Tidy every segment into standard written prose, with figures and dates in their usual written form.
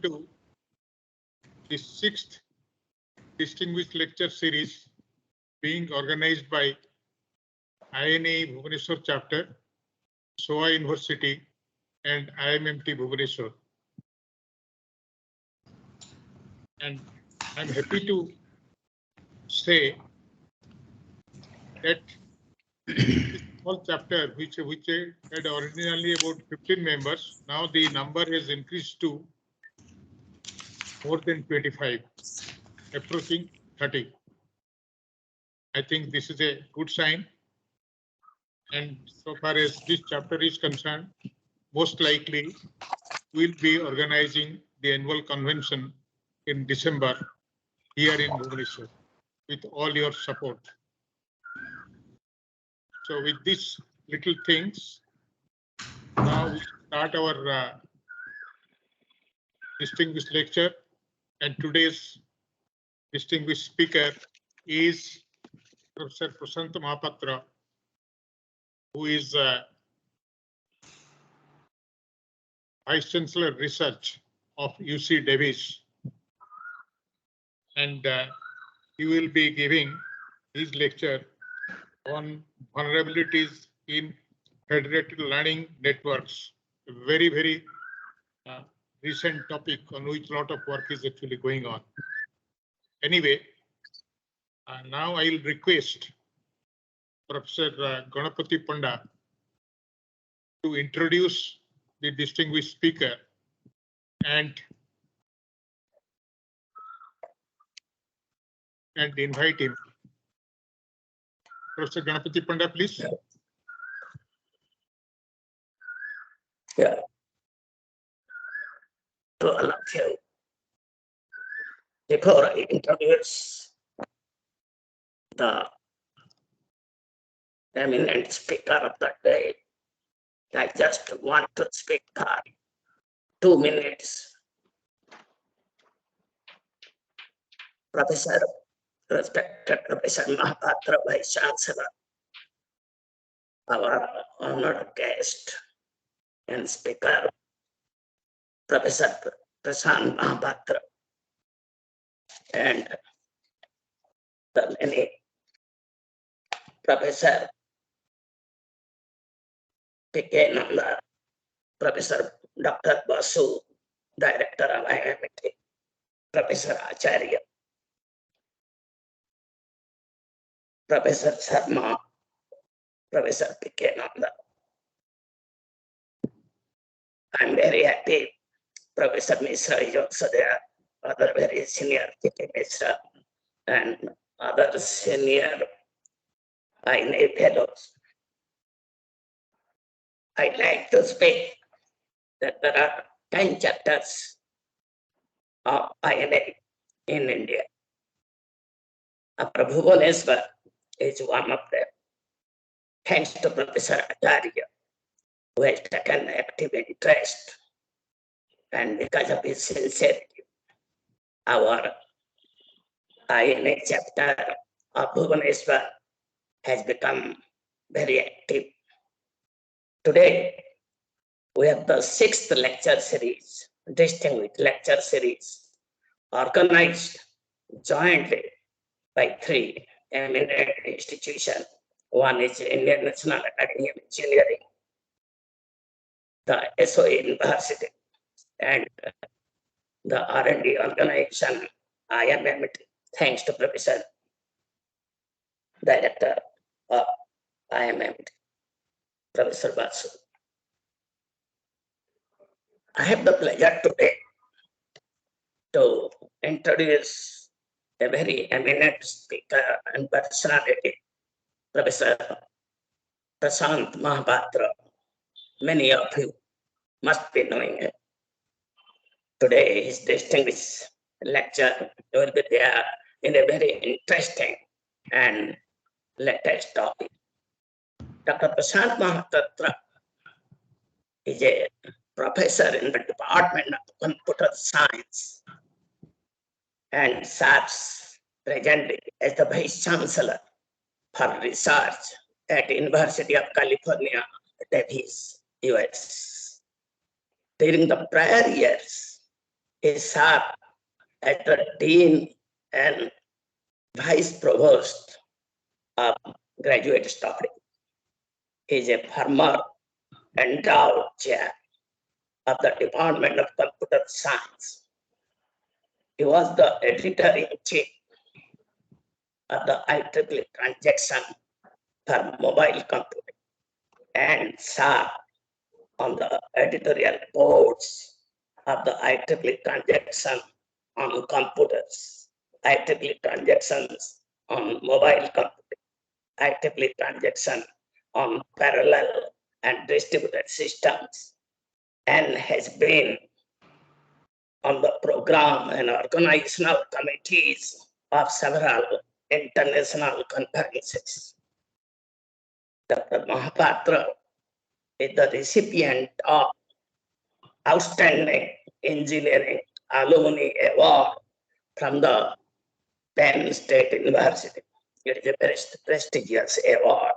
welcome to the 6th Distinguished Lecture Series being organized by INA Bhubaneswar Chapter, SOA University and IMMT Bhubaneswar. And I'm happy to say that this small chapter, which had originally about 15 members, now the number has increased to more than 25, approaching 30. I think this is a good sign. And so far as this chapter is concerned, most likely we'll be organizing the annual convention in December here in Bhubaneswar with all your support. So with these little things, now we start our distinguished lecture, and today's distinguished speaker is Professor Prashant Mahapatra, who is Vice Chancellor Research of UC Davis, and he will be giving his lecture on vulnerabilities in federated learning networks, a very, very recent topic on which a lot of work is actually going on. Anyway, now I'll request Professor Ganapati Panda to introduce the distinguished speaker and invite him. Professor Ganapati Panda, please. Yeah. To all of you, before I introduce the eminent speaker of the day, I just want to speak for 2 minutes. Respected Professor Mahapatra, Vice Chancellor, our honored guest and speaker, Professor Prashant Mahapatra, and the many Professor P.K. Nanda, Professor Dr. Basu, Director of IMT, Professor Acharya, Professor Sharma, Professor P.K. Nanda. I'm very happy Professor Mishra is also there, other very senior P.K. Mishra, and other senior INA fellows. I'd like to speak that there are 10 chapters of INA in India. Bhubaneswar is one of them. Thanks to Professor Acharya, who has taken active interest, and because of his sincerity, our INA chapter of Bhubaneswar has become very active. Today, we have the 6th lecture series, distinguished lecture series, organized jointly by 3 eminent institutions. One is Indian National Academy of Engineering, the SOA University, and the R&D organization IMMT, thanks to Professor Director of IMMT, Professor Basu. I have the pleasure today to introduce a very eminent speaker and personality, Professor Prashant Mahapatra. Many of you must be knowing him. Today, his distinguished lecture will be there in a very interesting and latest topic. Dr. Prashant Mahapatra is a professor in the Department of Computer Science and serves presently as the Vice Chancellor for Research at University of California, Davis, US. During the prior years, He served as the Dean and Vice Provost of Graduate Study. He is a former endowed chair of the Department of Computer Science. He was the editor-in-chief of the IEEE transaction for mobile computing and served on the editorial boards of the IEEE transaction on computers, IEEE transactions on mobile computing, IEEE transaction on parallel and distributed systems, and has been on the program and organizational committees of several international conferences. Dr. Mahapatra is the recipient of Outstanding Engineering Alumni Award from the Penn State University. It is a very prestigious award.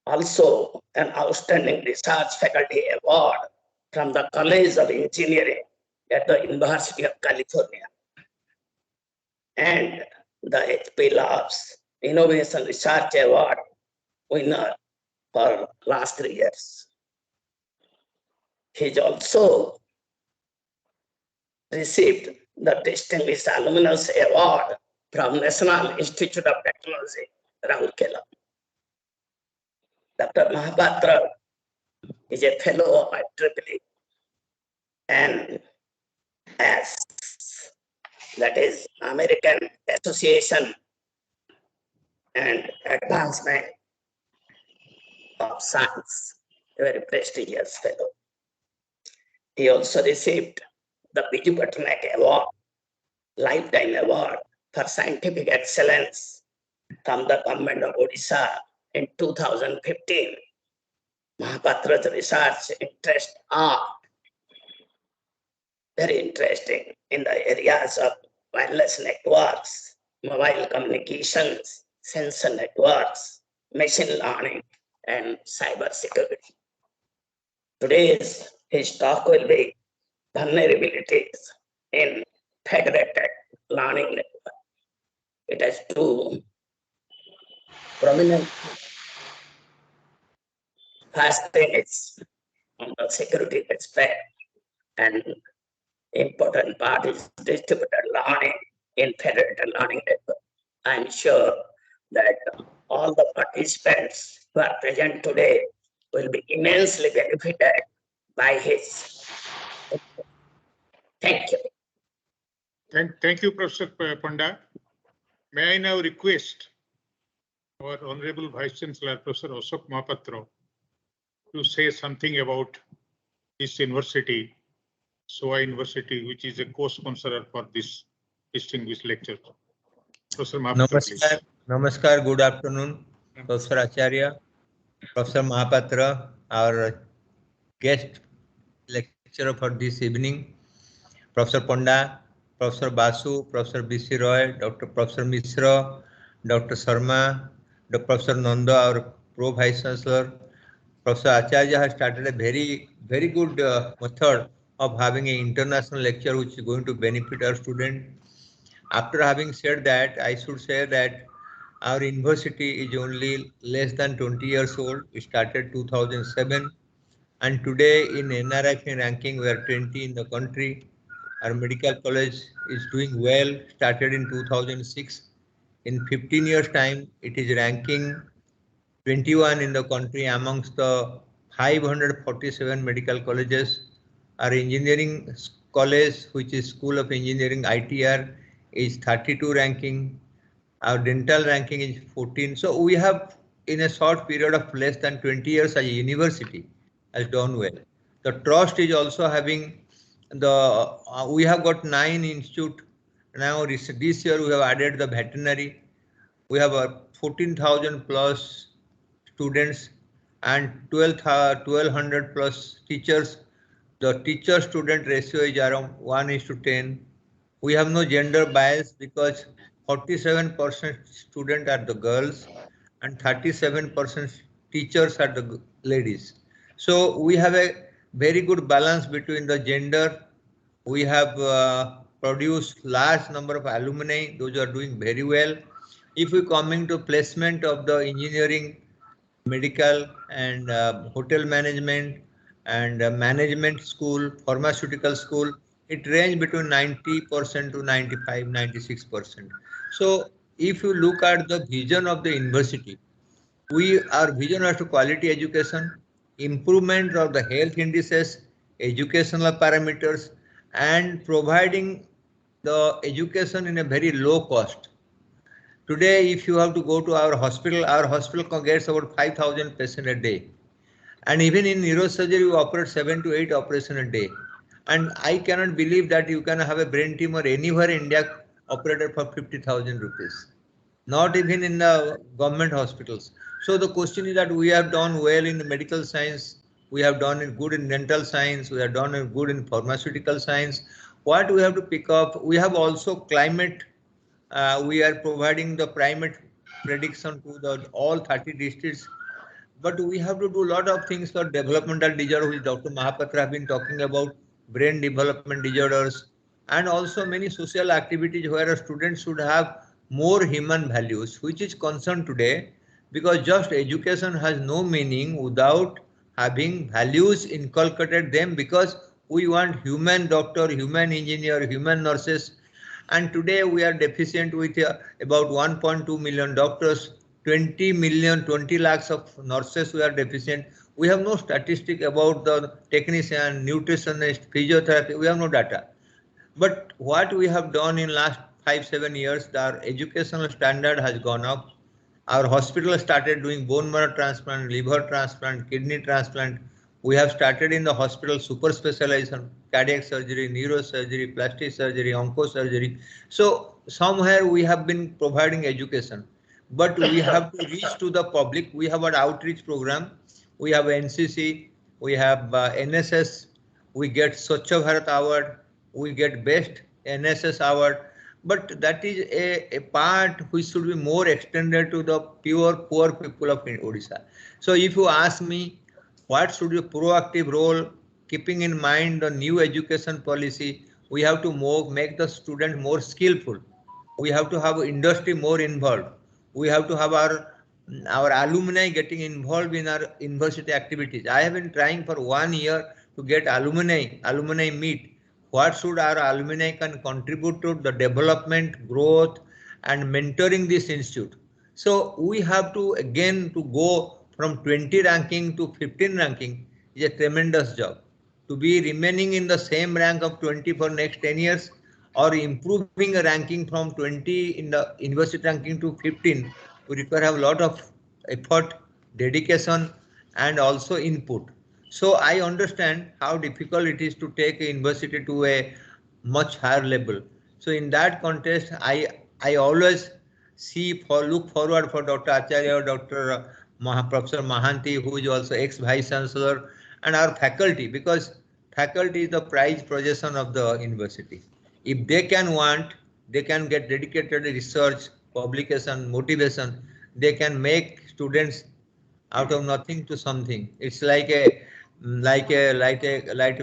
Also, an Outstanding Research Faculty Award from the College of Engineering at the University of California. And the HP Labs Innovation Research Award winner for last 3 years. He's also received the Distinguished Alumnus Award from National Institute of Technology, Rourkela. Dr. Mahapatra is a fellow of IEEE and as that is American Association and Advancement of Science, a very prestigious fellow. He also received the Biju Patnaik Award, Lifetime Award for Scientific Excellence from the Government of Odisha in 2015. Mahapatra's research interests are very interesting in the areas of wireless networks, mobile communications, sensor networks, machine learning, and cyber security. Today's his talk will be vulnerabilities in federated learning network. It has two prominent. First thing is on the security aspect, and important part is distributed learning in federated learning network. I'm sure that all the participants who are present today will be immensely benefited by his. Thank you. Thank you, Professor Panda. May I now request our Honorable Vice Chancellor, Professor Ashok Mahapatra, to say something about this university, SOA University, which is a co-sponsor for this distinguished lecture. Professor Mahapatra, please. Namaskar, good afternoon, Professor Acharya, Professor Mahapatra, our guest lecturer for this evening, Professor Panda, Professor Basu, Professor B.C. Roy, Dr. Professor Mishra, Dr. Sharma, Dr. Professor Nanda, our Pro Vice Chancellor. Professor Acharya has started a very good method of having an international lecture which is going to benefit our students. After having said that, I should say that our university is only less than 20 years old. We started 2007, and today in NRIF ranking we are 20 in the country. Our medical college is doing well, started in 2006. In 15 years time, it is ranking 21 in the country amongst the 547 medical colleges. Our engineering college, which is School of Engineering ITR, is 32 ranking. Our dental ranking is 14. So we have, in a short period of less than 20 years as a university, has done well. The trust is also having we have got 9 institute. Now this year we have added the veterinary. We have 14,000 plus students and 1,200 plus teachers. The teacher-student ratio is around 1:10. We have no gender bias because 47% students are the girls and 37% teachers are the ladies. So we have a very good balance between the gender We have produced large number of alumni. Those are doing very well. If we coming to placement of the engineering, medical and hotel management and management school, pharmaceutical school, it range between 90% to 95, 96%. So if you look at the vision of the university, our vision is to quality education, improvement of the health indices, educational parameters, and providing the education in a very low cost. Today, if you have to go to our hospital gets about 5,000 patients a day. And even in neurosurgery, we operate 7 to 8 operations a day. And I cannot believe that you can have a brain tumor anywhere in India operated for 50,000 rupees. Not even in the government hospitals. So the question is that we have done well in the medical science, we have done it good in dental science, we have done it good in pharmaceutical science. What we have to pick up, we have also climate. We are providing the climate prediction to all 30 districts, but we have to do a lot of things for developmental disorder, which Dr. Mahapatra have been talking about, brain development disorders, and also many social activities where a student should have more human values, which is concerned today, because just education has no meaning without having values inculcated them, because we want human doctor, human engineer, human nurses, and today we are deficient with about 1.2 million doctors, 20 million, 20 lakhs of nurses we are deficient. We have no statistic about the technician, nutritionist, physiotherapy, we have no data. But what we have done in last 5-7 years, our educational standard has gone up. Our hospital started doing bone marrow transplant, liver transplant, kidney transplant. We have started in the hospital super specialization, cardiac surgery, neurosurgery, plastic surgery, oncosurgery. So somewhere we have been providing education, but we have to reach to the public. We have an outreach program. We have NCC, we have NSS, we get Swachh Bharat Award, we get Best NSS Award, but that is a part which should be more extended to the pure poor people of Odisha. So if you ask me, what should be a proactive role, keeping in mind the new education policy, we have to make the student more skillful. We have to have industry more involved. We have to have our alumni getting involved in our university activities. I have been trying for 1 year to get alumni meet. What should our alumni can contribute to the development, growth, and mentoring this institute. So we have to again to go from 20 ranking to 15 ranking is a tremendous job. To be remaining in the same rank of 20 for next 10 years, or improving a ranking from 20 in the university ranking to 15, we require a lot of effort, dedication, and also input. So I understand how difficult it is to take a university to a much higher level. So in that context, I always look forward for Dr. Acharya or Dr. Professor Mahanti, who is also ex-vice chancellor, and our faculty, because faculty is the prized possession of the university. If they can get dedicated research, publication, motivation, they can make students out of nothing to something. It's like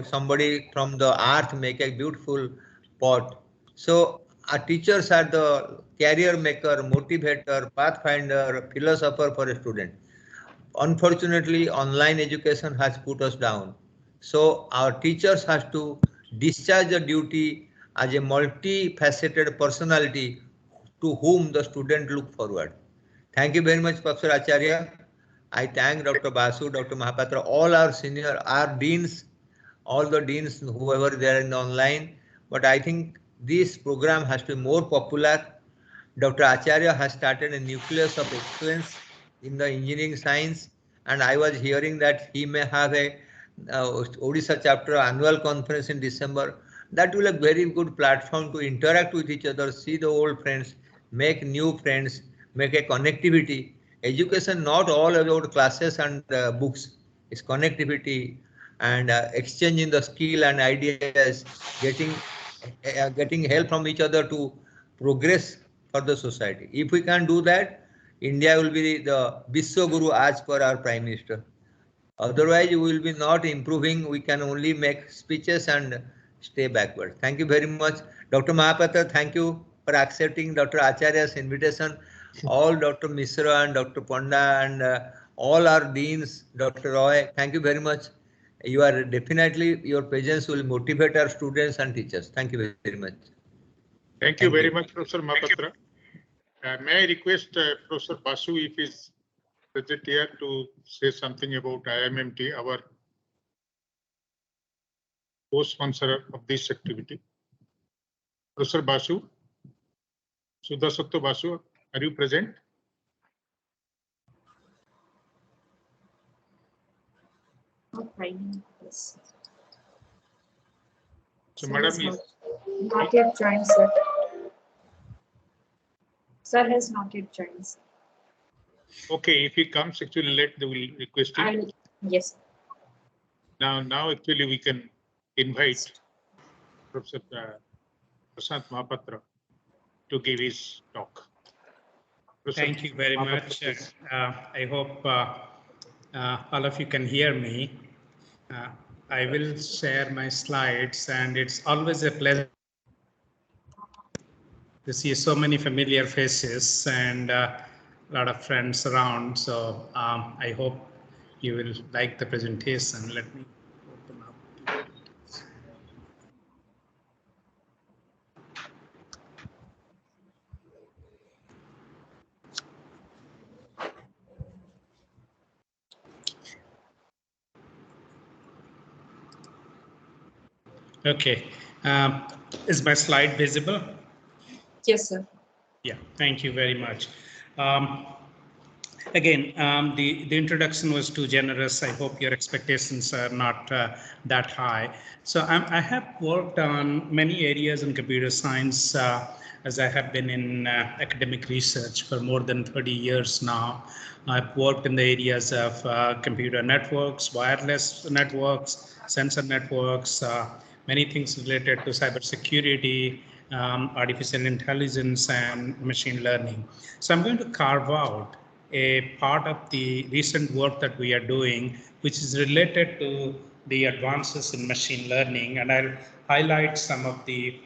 somebody from the earth make a beautiful pot. So our teachers are the career maker, motivator, pathfinder, philosopher for a student. Unfortunately, online education has put us down. So our teachers have to discharge the duty as a multifaceted personality to whom the student look forward. Thank you very much, Professor Acharya. I thank Dr. Basu, Dr. Mahapatra, all our senior, our deans, all the deans, whoever they are in the online. But I think this program has to be more popular. Dr. Acharya has started a nucleus of excellence in the engineering science, and I was hearing that he may have a Odisha chapter annual conference in December. That will be a very good platform to interact with each other, see the old friends, make new friends, make a connectivity. Education not all about classes and books. It's connectivity and exchanging the skill and ideas, getting help from each other to progress for the society. If we can do that, India will be the Vishwa Guru as per our Prime Minister. Otherwise, we will be not improving. We can only make speeches and stay backward. Thank you very much. Dr. Mahapatra, thank you for accepting Dr. Acharya's invitation. All Dr. Misra and Dr. Panda and all our deans, Dr. Roy, thank you very much. You are definitely, your presence will motivate our students and teachers. Thank you very much. Thank you very much, Professor Mahapatra. May I request Professor Basu, if he's present here, to say something about IMMT, our co-sponsor of this activity. Professor Basu, Sudhasatto Basu, are you present? Okay. Yes. So, Sir Madam, has not yet joined, sir. Sir has not yet joined. Sir. okay, if he comes, actually, they will request him. Yes. Now, actually, we can invite Professor Prashant Mahapatra to give his talk. Professor Thank you very much. I hope all of you can hear me. I will share my slides, and it's always a pleasure to see so many familiar faces and a lot of friends around. So I hope you will like the presentation. Let me open up. Okay. Is my slide visible? Yes, sir. Yeah, thank you very much. Again, the introduction was too generous. I hope your expectations are not that high. So I have worked on many areas in computer science as I have been in academic research for more than 30 years now. I've worked in the areas of computer networks, wireless networks, sensor networks, many things related to cybersecurity, artificial intelligence, and machine learning. So I'm going to carve out a part of the recent work that we are doing, which is related to the advances in machine learning, and I'll highlight some of the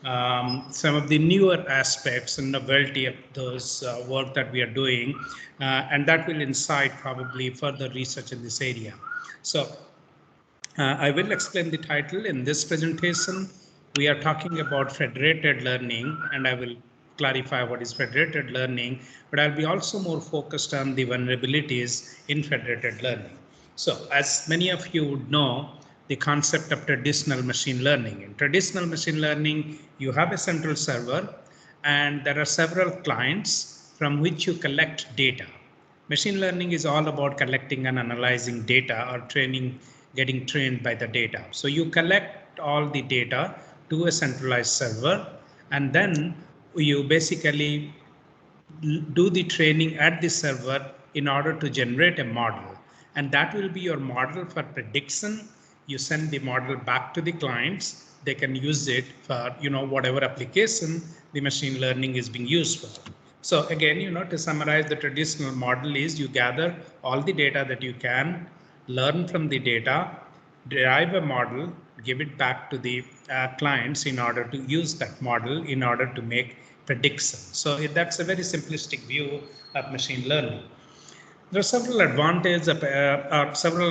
newer aspects and novelty of those work that we are doing, and that will incite probably further research in this area. So I will explain the title in this presentation. We are talking about federated learning, and I will clarify what is federated learning, but I'll be also more focused on the vulnerabilities in federated learning. So as many of you would know, the concept of traditional machine learning. In traditional machine learning, you have a central server, and there are several clients from which you collect data. Machine learning is all about collecting and analyzing data or getting trained by the data. So you collect all the data to a centralized server, and then you basically do the training at the server in order to generate a model. And that will be your model for prediction. You send the model back to the clients. They can use it for whatever application the machine learning is being used for. So again, to summarize, the traditional model is you gather all the data that you can, learn from the data, derive a model, give it back to the clients in order to use that model in order to make predictions. So that's a very simplistic view of machine learning. There are several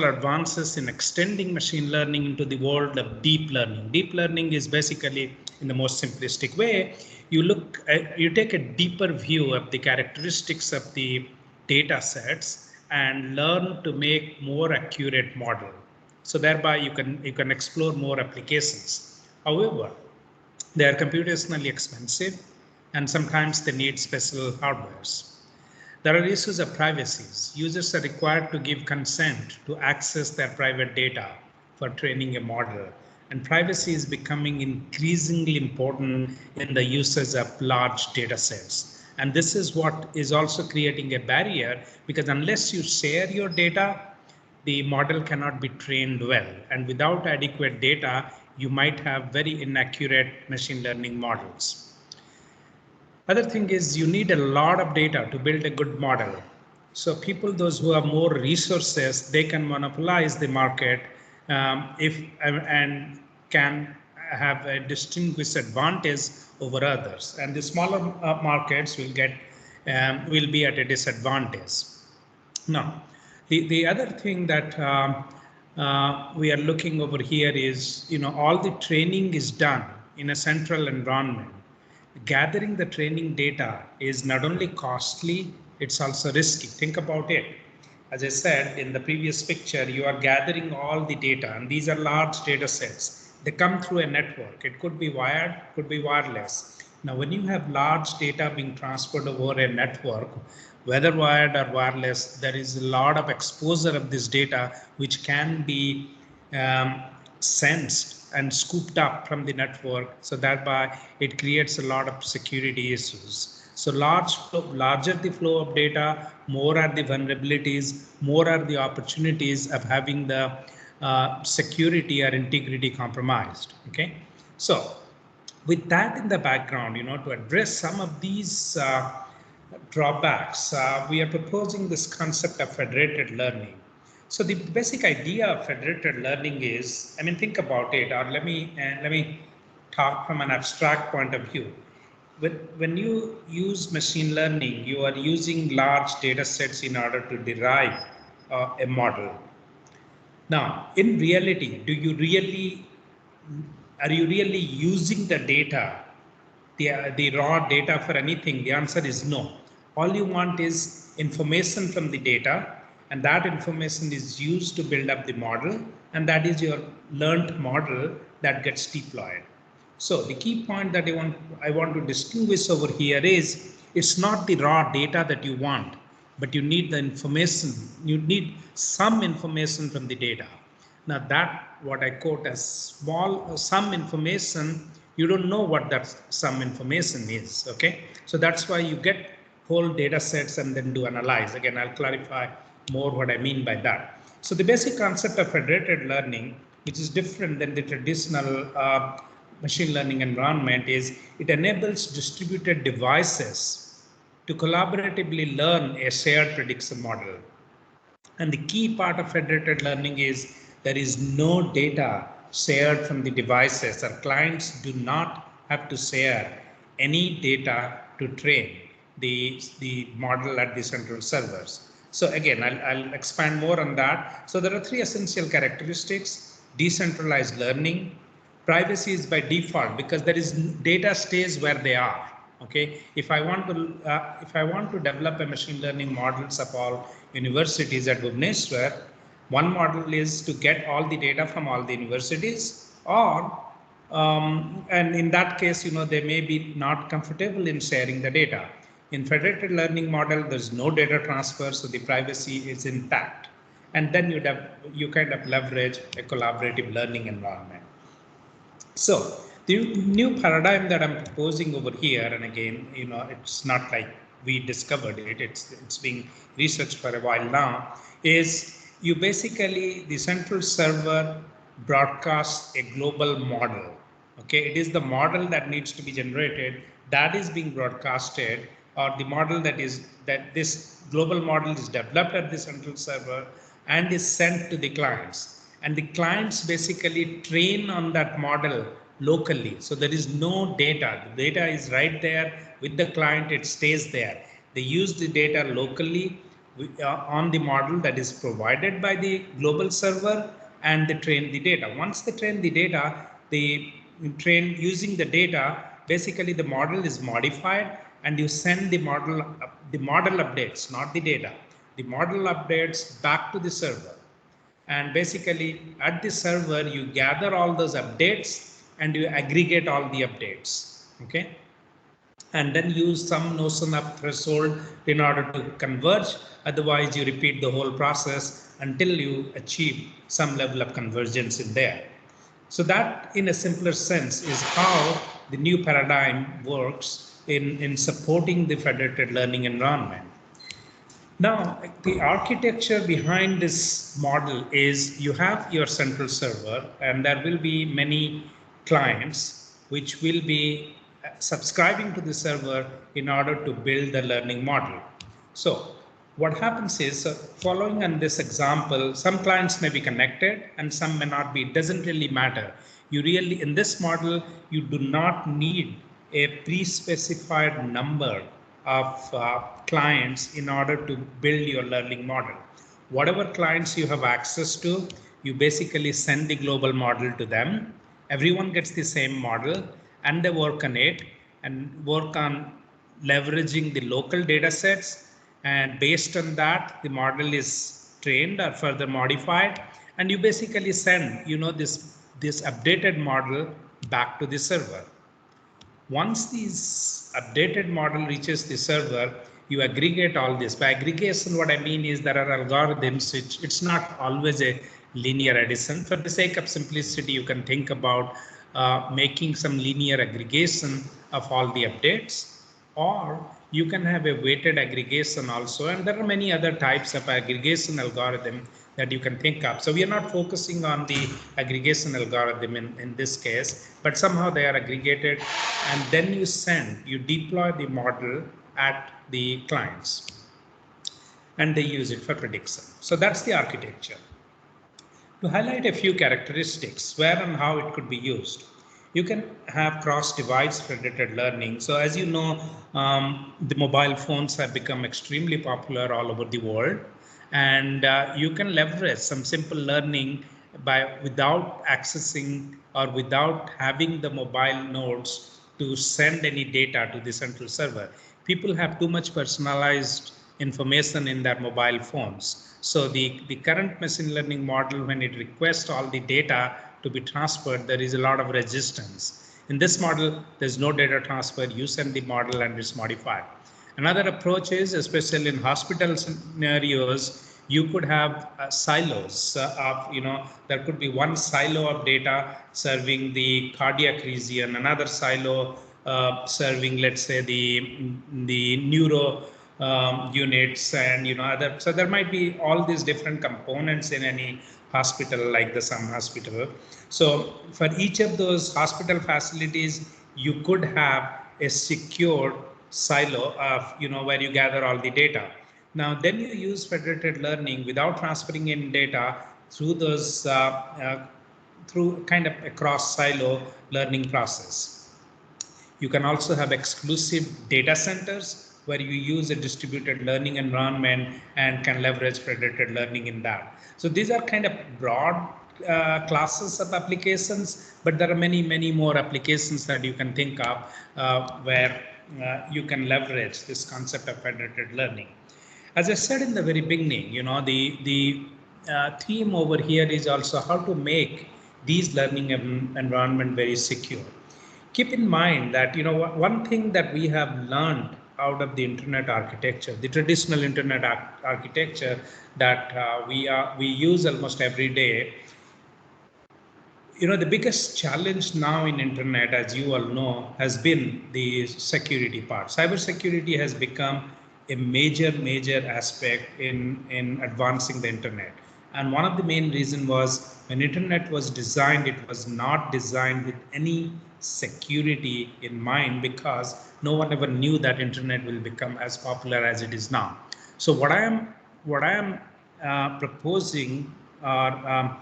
advances in extending machine learning into the world of deep learning. Deep learning is basically, in the most simplistic way, you take a deeper view of the characteristics of the data sets and learn to make more accurate model. So thereby you can explore more applications. However, they are computationally expensive, and sometimes they need special hardwares. There are issues of privacy. Users are required to give consent to access their private data for training a model. And privacy is becoming increasingly important in the usage of large data sets. And this is what is also creating a barrier, because unless you share your data, the model cannot be trained well. And without adequate data, you might have very inaccurate machine learning models. Other thing is you need a lot of data to build a good model. So people, those who have more resources, they can monopolize the market and can have a distinguished advantage over others, and the smaller markets will get will be at a disadvantage. Now, the other thing that we are looking over here is, all the training is done in a central environment. Gathering the training data is not only costly, it's also risky. Think about it. As I said in the previous picture, you are gathering all the data, and these are large data sets. They come through a network. It could be wired, could be wireless. Now, when you have large data being transferred over a network, whether wired or wireless, there is a lot of exposure of this data which can be sensed and scooped up from the network, so thereby it creates a lot of security issues. So larger the flow of data, more are the vulnerabilities, more are the opportunities of having the security or integrity compromised. Okay, so with that in the background, to address some of these drawbacks, we are proposing this concept of federated learning. So the basic idea of federated learning is, think about it, or let me talk from an abstract point of view. When you use machine learning, you are using large data sets in order to derive a model. Now, in reality, are you really using the data, the raw data for anything? The answer is no. All you want is information from the data, and that information is used to build up the model, and that is your learned model that gets deployed. So the key point that I want to distinguish over here is, it's not the raw data that you want, but you need the information. You need some information from the data. Now that, what I quote as some information, you don't know what that some information is. Okay, so that's why you get whole data sets and then do analyze. Again, I'll clarify more what I mean by that. So the basic concept of federated learning, which is different than the traditional machine learning environment, is it enables distributed devices to collaboratively learn a shared prediction model. And the key part of federated learning is there is no data shared from the devices, or clients do not have to share any data to train the model at the central servers. So again, I'll expand more on that. So there are three essential characteristics: decentralized learning, privacy is by default because there is data stays where they are. Okay, if I want to develop a machine learning models of all universities at Bhubaneswar, one model is to get all the data from all the universities, or and in that case, they may be not comfortable in sharing the data. In federated learning model, there's no data transfer, so the privacy is intact, and then you kind of leverage a collaborative learning environment. So the new paradigm that I'm proposing over here, and again, it's not like we discovered it, it's being researched for a while now, is you basically, the central server broadcasts a global model. Okay, it is the model that needs to be generated that is being broadcasted, or the model that this global model is developed at the central server and is sent to the clients. And the clients basically train on that model locally. So there is no data. The data is right there with the client, it stays there. They use the data locally on the model that is provided by the global server, and they train the data. Once they train the data, they train using the data, basically the model is modified, and you send the model updates, not the data, the model updates back to the server. And basically at the server, you gather all those updates and you aggregate all the updates. Okay, and then use some notion of threshold in order to converge. Otherwise, you repeat the whole process until you achieve some level of convergence in there. So that, in a simpler sense, is how the new paradigm works in supporting the federated learning environment. Now, the architecture behind this model is you have your central server, and there will be many clients which will be subscribing to the server in order to build the learning model. So what happens is, following on this example, some clients may be connected and some may not be. It doesn't really matter. You really, in this model, you do not need a pre-specified number of clients in order to build your learning model. Whatever clients you have access to, you basically send the global model to them. Everyone gets the same model and they work on it and work on leveraging the local data sets. And based on that, the model is trained or further modified. And you basically send, this updated model back to the server. Once this updated model reaches the server, you aggregate all this. By aggregation, what I mean is there are algorithms which it's not always a linear addition. For the sake of simplicity, you can think about making some linear aggregation of all the updates, or you can have a weighted aggregation also. And there are many other types of aggregation algorithm that you can think of. So we are not focusing on the aggregation algorithm in this case, but somehow they are aggregated and then you deploy the model at the clients and they use it for prediction. So that's the architecture. To highlight a few characteristics where and how it could be used, you can have cross-device federated learning. So as you know, the mobile phones have become extremely popular all over the world, and you can leverage some simple learning without accessing or without having the mobile nodes to send any data to the central server. People have too much personalized information in their mobile phones. So the current machine learning model, when it requests all the data to be transferred, there is a lot of resistance. In this model, there's no data transfer. You send the model and it's modified. Another approach is, especially in hospital scenarios, you could have silos there could be one silo of data serving the cardiac region, another silo serving, let's say, the neuro units, and other. So there might be all these different components in any hospital, like the Sun Hospital. So for each of those hospital facilities, you could have a secured silo of where you gather all the data. Now then you use federated learning without transferring in data through those through kind of a cross silo learning process. You can also have exclusive data centers where you use a distributed learning environment and can leverage federated learning in that. So these are kind of broad classes of applications, but there are many, many more applications that you can think of where you can leverage this concept of federated learning. As I said in the very beginning, the theme over here is also how to make these learning environment very secure. Keep in mind that one thing that we have learned out of the internet architecture, the traditional internet architecture that we use almost every day. The biggest challenge now in internet, as you all know, has been the security part. Cybersecurity has become a major aspect in advancing the internet. And one of the main reasons was when internet was designed, it was not designed with any security in mind, because no one ever knew that internet will become as popular as it is now. So what I am proposing, or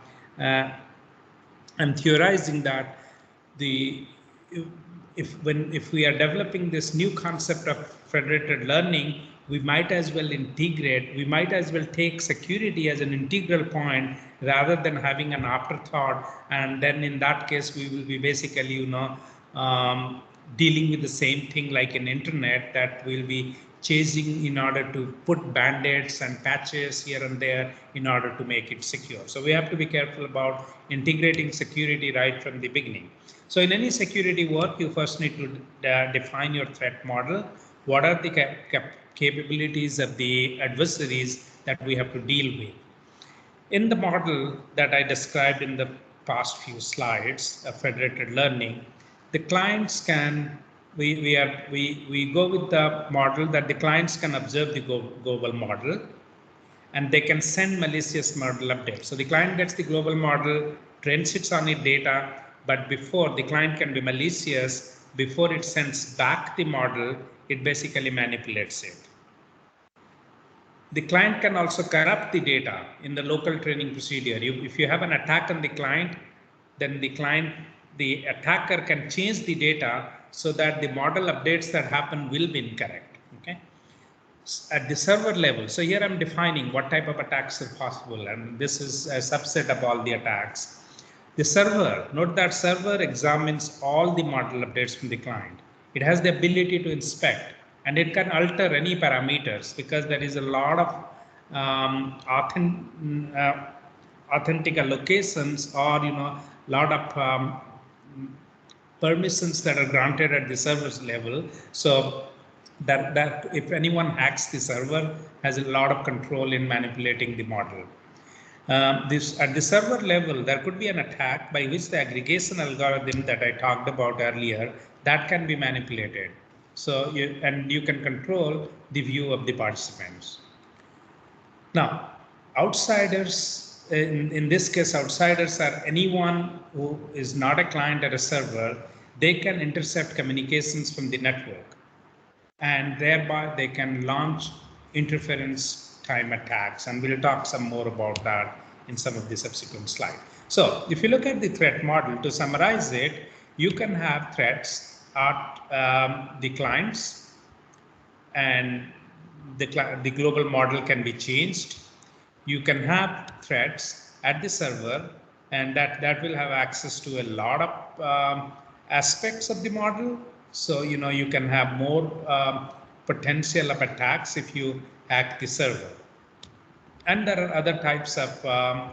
I'm theorizing that if we are developing this new concept of federated learning, we might as well take security as an integral point rather than having an afterthought. And then in that case, we will be basically, dealing with the same thing like in internet, that will be chasing in order to put band-aids and patches here and there in order to make it secure. So we have to be careful about integrating security right from the beginning. So in any security work, you first need to define your threat model. What are the capabilities of the adversaries that we have to deal with? In the model that I described in the past few slides of federated learning, the clients can, we go with the model that the clients can observe the global model and they can send malicious model updates. So the client gets the global model, trains it on its data, but before the client can be malicious, before it sends back the model, it basically manipulates it. The client can also corrupt the data in the local training procedure. If you have an attack on the client, then the client the attacker can change the data so that the model updates that happen will be incorrect. Okay. At the server level, so here I'm defining what type of attacks are possible, and this is a subset of all the attacks. The server, note that server examines all the model updates from the client. It has the ability to inspect, and it can alter any parameters because there is a lot of authentic allocations, or lot of permissions that are granted at the server's level. So that if anyone hacks the server, has a lot of control in manipulating the model. This at the server level, there could be an attack by which the aggregation algorithm that I talked about earlier, that can be manipulated. So you can control the view of the participants. Now, outsiders, in this case, outsiders are anyone who is not a client at a server. They can intercept communications from the network, and thereby they can launch interference time attacks. And we'll talk some more about that in some of the subsequent slides. So if you look at the threat model, to summarize it, you can have threats at the clients, and the global model can be changed. You can have threats at the server, and that will have access to a lot of aspects of the model. So you can have more potential of attacks if you hack the server. And there are other types of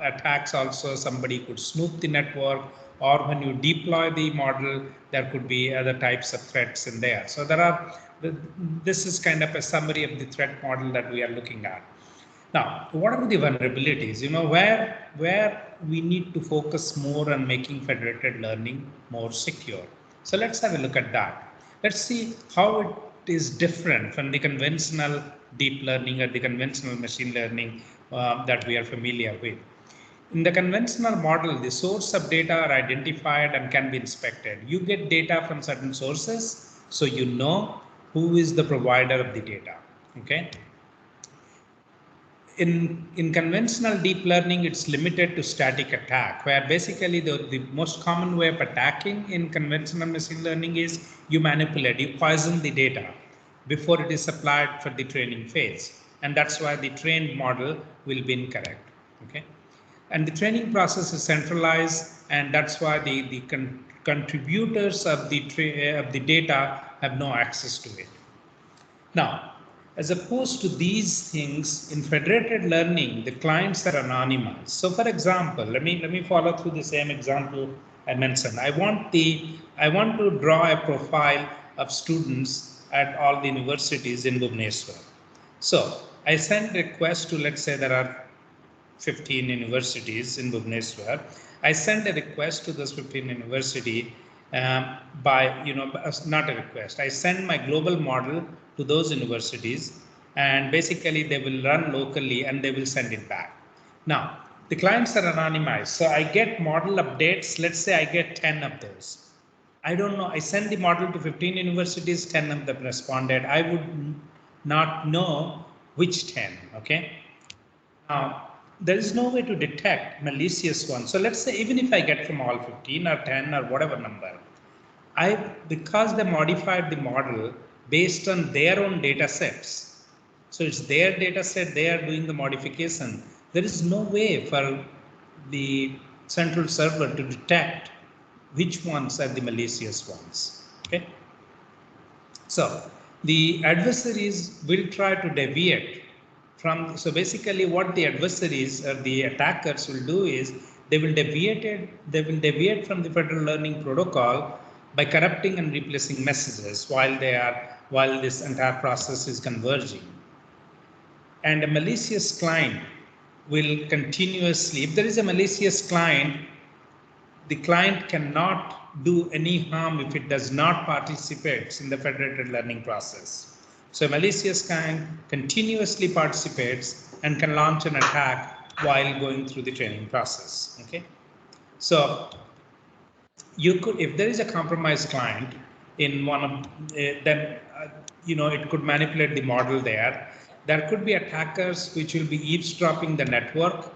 attacks also. Somebody could snoop the network, or when you deploy the model, there could be other types of threats in there. So this is kind of a summary of the threat model that we are looking at. Now, what are the vulnerabilities? Where we need to focus more on making federated learning more secure. So let's have a look at that. Let's see how it is different from the conventional deep learning or the conventional machine learning that we are familiar with. In the conventional model, the source of data are identified and can be inspected. You get data from certain sources, so you know who is the provider of the data. Okay. In conventional deep learning, it's limited to static attack, where basically the most common way of attacking in conventional machine learning is you manipulate, you poison the data before it is applied for the training phase. And that's why the trained model will be incorrect. Okay. And the training process is centralized, and that's why the contributors of the data have no access to it. Now, as opposed to these things, in federated learning, the clients are anonymous. So for example, let me follow through the same example I mentioned. I want to draw a profile of students at all the universities in Bhubaneswar. So I send a request to, let's say there are 15 universities in Bhubaneswar. I send a request to those 15 university not a request. I send my global model to those universities, and basically they will run locally and they will send it back. Now, the clients are anonymized. So I get model updates. Let's say I get 10 of those. I don't know. I send the model to 15 universities, 10 of them responded. I would not know which 10, okay? Now, there is no way to detect malicious ones. So let's say even if I get from all 15 or 10 or whatever number, because they modified the model based on their own data sets. So it's their data set, they are doing the modification. There is no way for the central server to detect which ones are the malicious ones. Okay. So the adversaries will try to deviate from, so basically what the adversaries or the attackers will do is they will deviate from the federal learning protocol by corrupting and replacing messages while this entire process is converging. And a malicious client will continuously, if there is a malicious client, the client cannot do any harm if it does not participate in the federated learning process. So a malicious client continuously participates and can launch an attack while going through the training process. Okay. So you could, if there is a compromised client in one of, then it could manipulate the model there. There could be attackers which will be eavesdropping the network,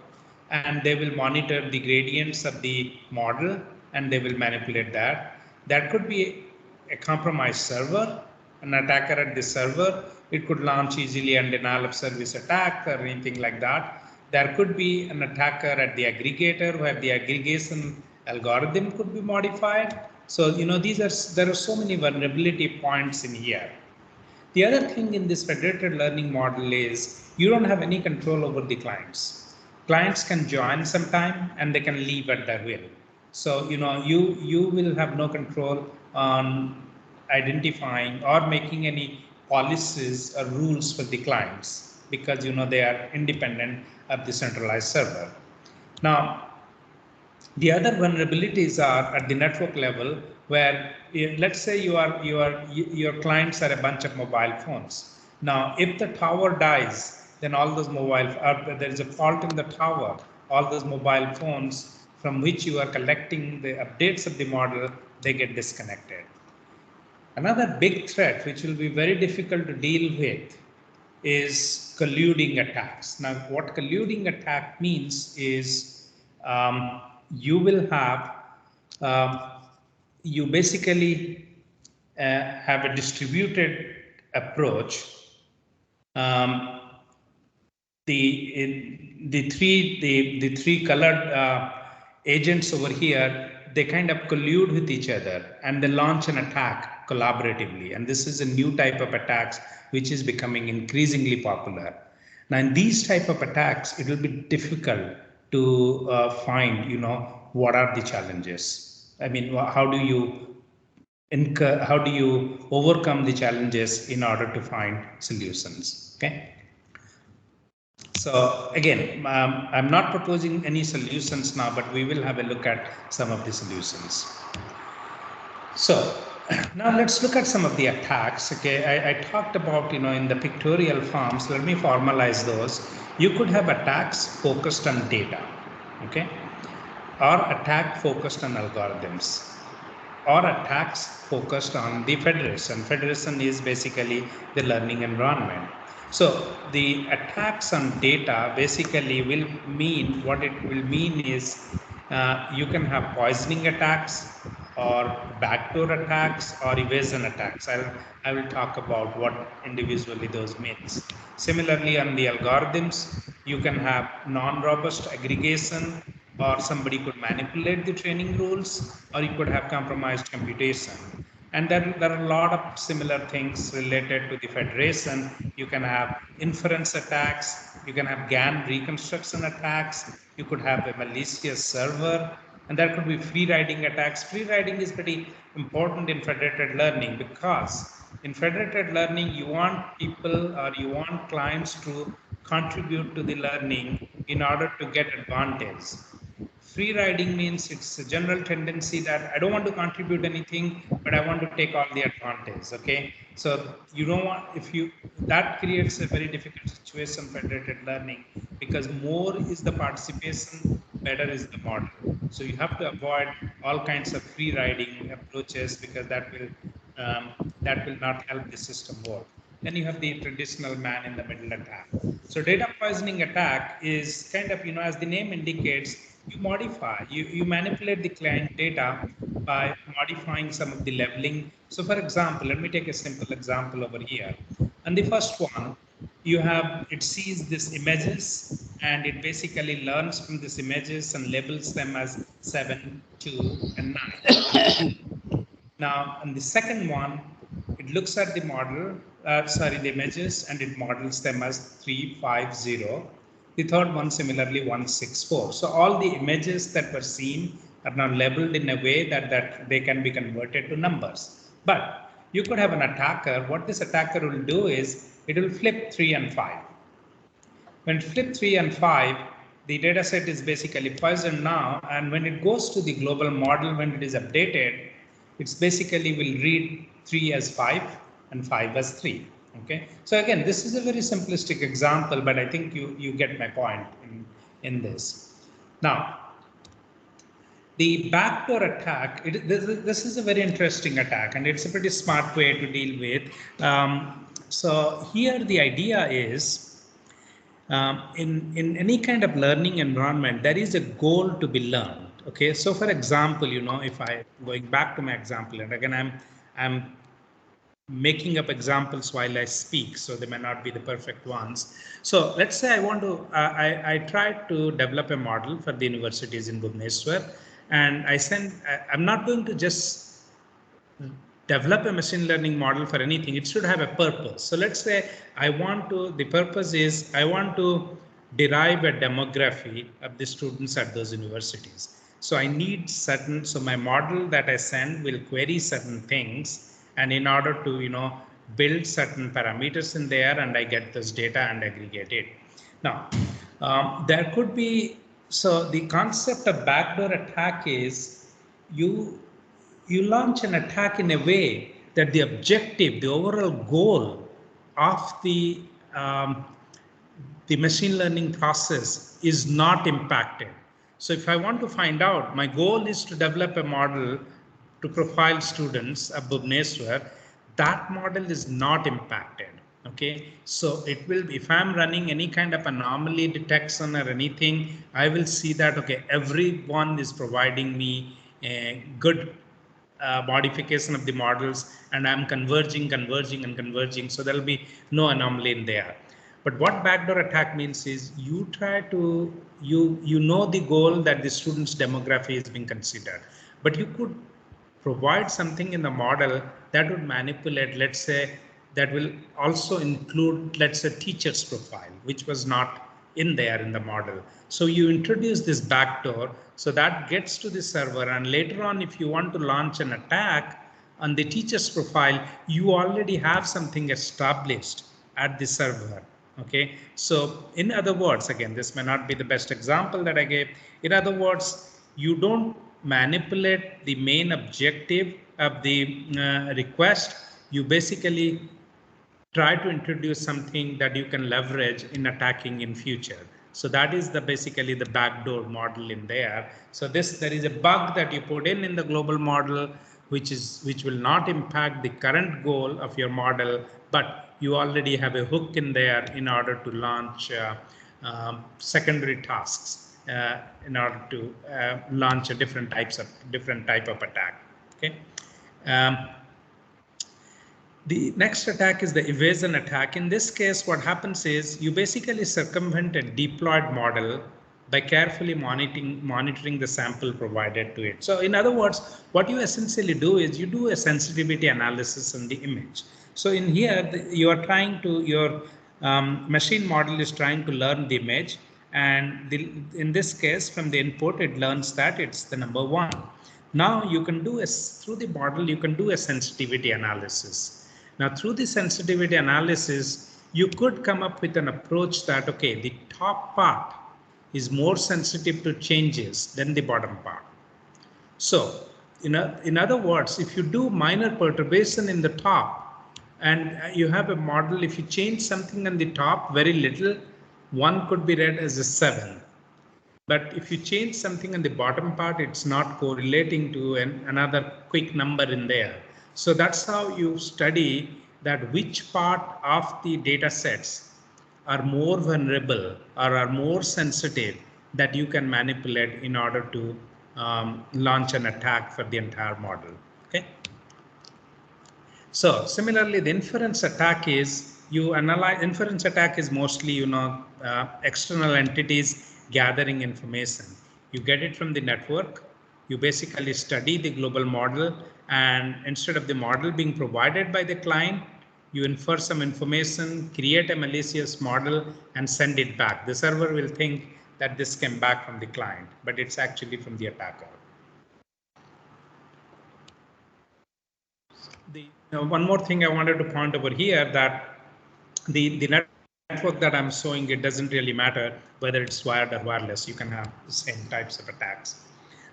and they will monitor the gradients of the model, and they will manipulate that. That could be a compromised server, an attacker at the server. It could launch easily a denial of service attack or anything like that. There could be an attacker at the aggregator where the aggregation algorithm could be modified. So, there are so many vulnerability points in here. The other thing in this federated learning model is you don't have any control over the clients. Clients can join sometime and they can leave at their will. So, you will have no control on identifying or making any policies or rules for the clients because, they are independent of the centralized server. Now, the other vulnerabilities are at the network level where let's say your clients are a bunch of mobile phones. Now, if the tower dies, then all those there is a fault in the tower, all those mobile phones from which you are collecting the updates of the model, they get disconnected. Another big threat, which will be very difficult to deal with, is colluding attacks. Now, what colluding attack means is you will have, you basically have a distributed approach. The three colored agents over here, they kind of collude with each other and they launch an attack collaboratively. And this is a new type of attacks which is becoming increasingly popular. Now, in these type of attacks, it will be difficult to find, what are the challenges. I mean, how do you overcome the challenges in order to find solutions? Okay. So again, I'm not proposing any solutions now, but we will have a look at some of the solutions. So now let's look at some of the attacks. Okay, I talked about, in the pictorial forms. Let me formalize those. You could have attacks focused on data, okay, or attack focused on algorithms, or attacks focused on the federation. Federation is basically the learning environment. So the attacks on data basically will mean, what it will mean is you can have poisoning attacks or backdoor attacks or evasion attacks. I will talk about what individually those means. Similarly, on the algorithms, you can have non-robust aggregation, or somebody could manipulate the training rules, or you could have compromised computation. And then there are a lot of similar things related to the federation. You can have inference attacks, you can have GAN reconstruction attacks, you could have a malicious server, and there could be free riding attacks. Free riding is pretty important in federated learning because in federated learning, you want people or you want clients to contribute to the learning in order to get advantage. Free riding means it's a general tendency that I don't want to contribute anything, but I want to take all the advantage. Okay, so you don't want, that creates a very difficult situation for federated learning because more is the participation, better is the model. So you have to avoid all kinds of free riding approaches because that will not help the system work. Then you have the traditional man in the middle attack. So data poisoning attack is kind of, as the name indicates, you modify, you manipulate the client data by modifying some of the labeling. So for example, let me take a simple example over here. And the first one, it sees these images and it basically learns from these images and labels them as 7, 2, and 9. Now, on the second one, it looks at the the images, and it models them as 3, 5, 0. The third one, similarly, 1, 6, 4. So all the images that were seen are now labeled in a way that they can be converted to numbers. But you could have an attacker. What this attacker will do is it will flip 3 and 5. When it flip 3 and 5, the data set is basically poisoned now. And when it goes to the global model, when it is updated, it's basically will read 3 as 5 and 5 as 3. Okay. So again, this is a very simplistic example, but I think you get my point in this. Now, the backdoor attack, this is a very interesting attack, and it's a pretty smart way to deal with. So here the idea is, in any kind of learning environment, there is a goal to be learned. Okay, so for example, if I going back to my example, and again I'm making up examples while I speak, so they may not be the perfect ones. So let's say I want to, I tried to develop a model for the universities in Bhubaneswar, and I'm not going to just develop a machine learning model for anything. It should have a purpose. So let's say the purpose is I want to derive a demography of the students at those universities. So I need so my model that I send will query certain things, and in order to, build certain parameters in there, and I get this data and aggregate it. Now, there could be, so the concept of backdoor attack is you you launch an attack in a way that the objective, the overall goal of the machine learning process is not impacted. So if I want to find out, my goal is to develop a model to profile students of Bhubaneswar, that model is not impacted. Okay, so it will, if I'm running any kind of anomaly detection or anything, I will see that, okay, everyone is providing me a good modification of the models, and I'm converging and converging. So there'll be no anomaly in there. But what backdoor attack means is you try to, you know the goal that the student's demography is being considered, but you could provide something in the model that would manipulate, let's say, that will also include, let's say, teacher's profile, which was not in there in the model. So you introduce this backdoor, so that gets to the server, and later on, if you want to launch an attack on the teacher's profile, you already have something established at the server. Okay, so in other words, again, this may not be the best example that I gave. In other words, you don't manipulate the main objective of the request. You basically try to introduce something that you can leverage in attacking in future. So that is the basically the backdoor model in there. So there is a bug that you put in the global model, which will not impact the current goal of your model, but you already have a hook in there in order to launch secondary tasks in order to launch a different type of attack. Okay. The next attack is the evasion attack. In this case, what happens is you basically circumvent a deployed model by carefully monitoring the sample provided to it. So in other words, what you essentially do is you do a sensitivity analysis on the image. So in here, your machine model is trying to learn the image. And in this case, from the input, it learns that it's the number 1. Now you can do through the model, you can do a sensitivity analysis. Now, through the sensitivity analysis, you could come up with an approach that, okay, the top part is more sensitive to changes than the bottom part. So, in other words, if you do minor perturbation in the top and you have a model, if you change something on the top very little, one could be read as a 7. But if you change something on the bottom part, it's not correlating to another quick number in there. So that's how you study that which part of the data sets are more vulnerable or are more sensitive that you can manipulate in order to launch an attack for the entire model. Okay. So similarly, the inference attack is inference attack is mostly, external entities gathering information. You get it from the network. You basically study the global model, and instead of the model being provided by the client, you infer some information, create a malicious model, and send it back. The server will think that this came back from the client, but it's actually from the attacker. One more thing I wanted to point over here, that the network that I'm showing, it doesn't really matter whether it's wired or wireless. You can have the same types of attacks.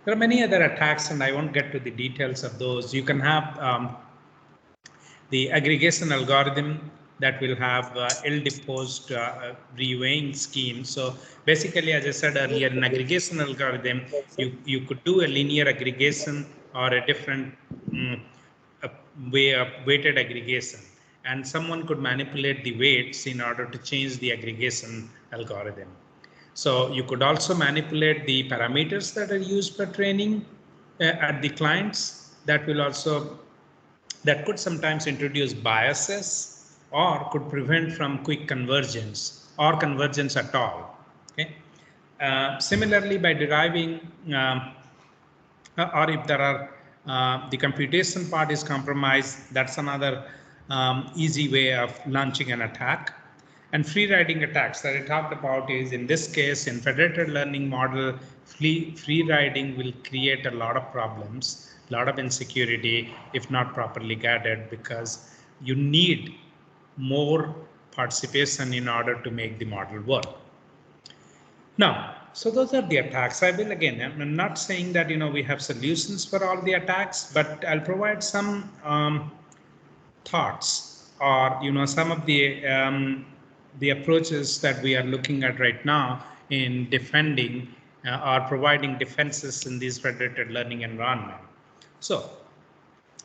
There are many other attacks, and I won't get to the details of those. You can have the aggregation algorithm that will have ill-deposed reweighing scheme. So basically, as I said earlier, an aggregation algorithm, you could do a linear aggregation or a different a way of weighted aggregation, and someone could manipulate the weights in order to change the aggregation algorithm. So you could also manipulate the parameters that are used for training at the clients. That could sometimes introduce biases or could prevent from quick convergence or convergence at all. Okay. Similarly, by deriving or if there are the computation part is compromised, that's another easy way of launching an attack. And free riding attacks that I talked about is, in this case, in federated learning model, free riding will create a lot of problems, a lot of insecurity if not properly guided, because you need more participation in order to make the model work. Now, so those are the attacks. I will again, I'm not saying that we have solutions for all the attacks, but I'll provide some thoughts or some of the approaches that we are looking at right now in defending or providing defenses in this federated learning environment. So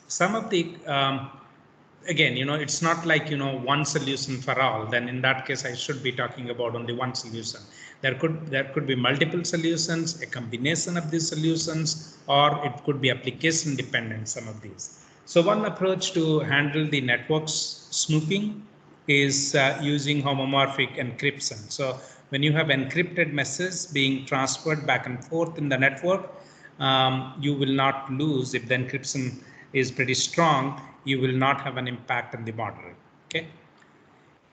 some of the again, it's not like one solution for all. Then in that case, I should be talking about only one solution. There could be multiple solutions, a combination of these solutions, or it could be application dependent, some of these. So one approach to handle the networks snooping is using homomorphic encryption. So when you have encrypted messages being transferred back and forth in the network, you will not lose if the encryption is pretty strong. You will not have an impact on the model. Okay.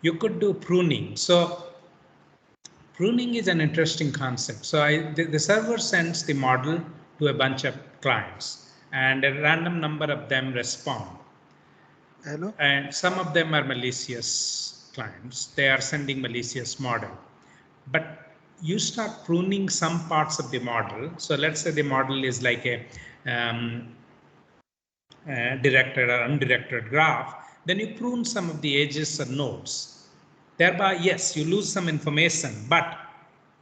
You could do pruning. So pruning is an interesting concept. So the server sends the model to a bunch of clients, and a random number of them respond. Hello. And some of them are malicious clients. They are sending malicious model. But you start pruning some parts of the model. So let's say the model is like a directed or undirected graph. Then you prune some of the edges or nodes. Thereby, yes, you lose some information, but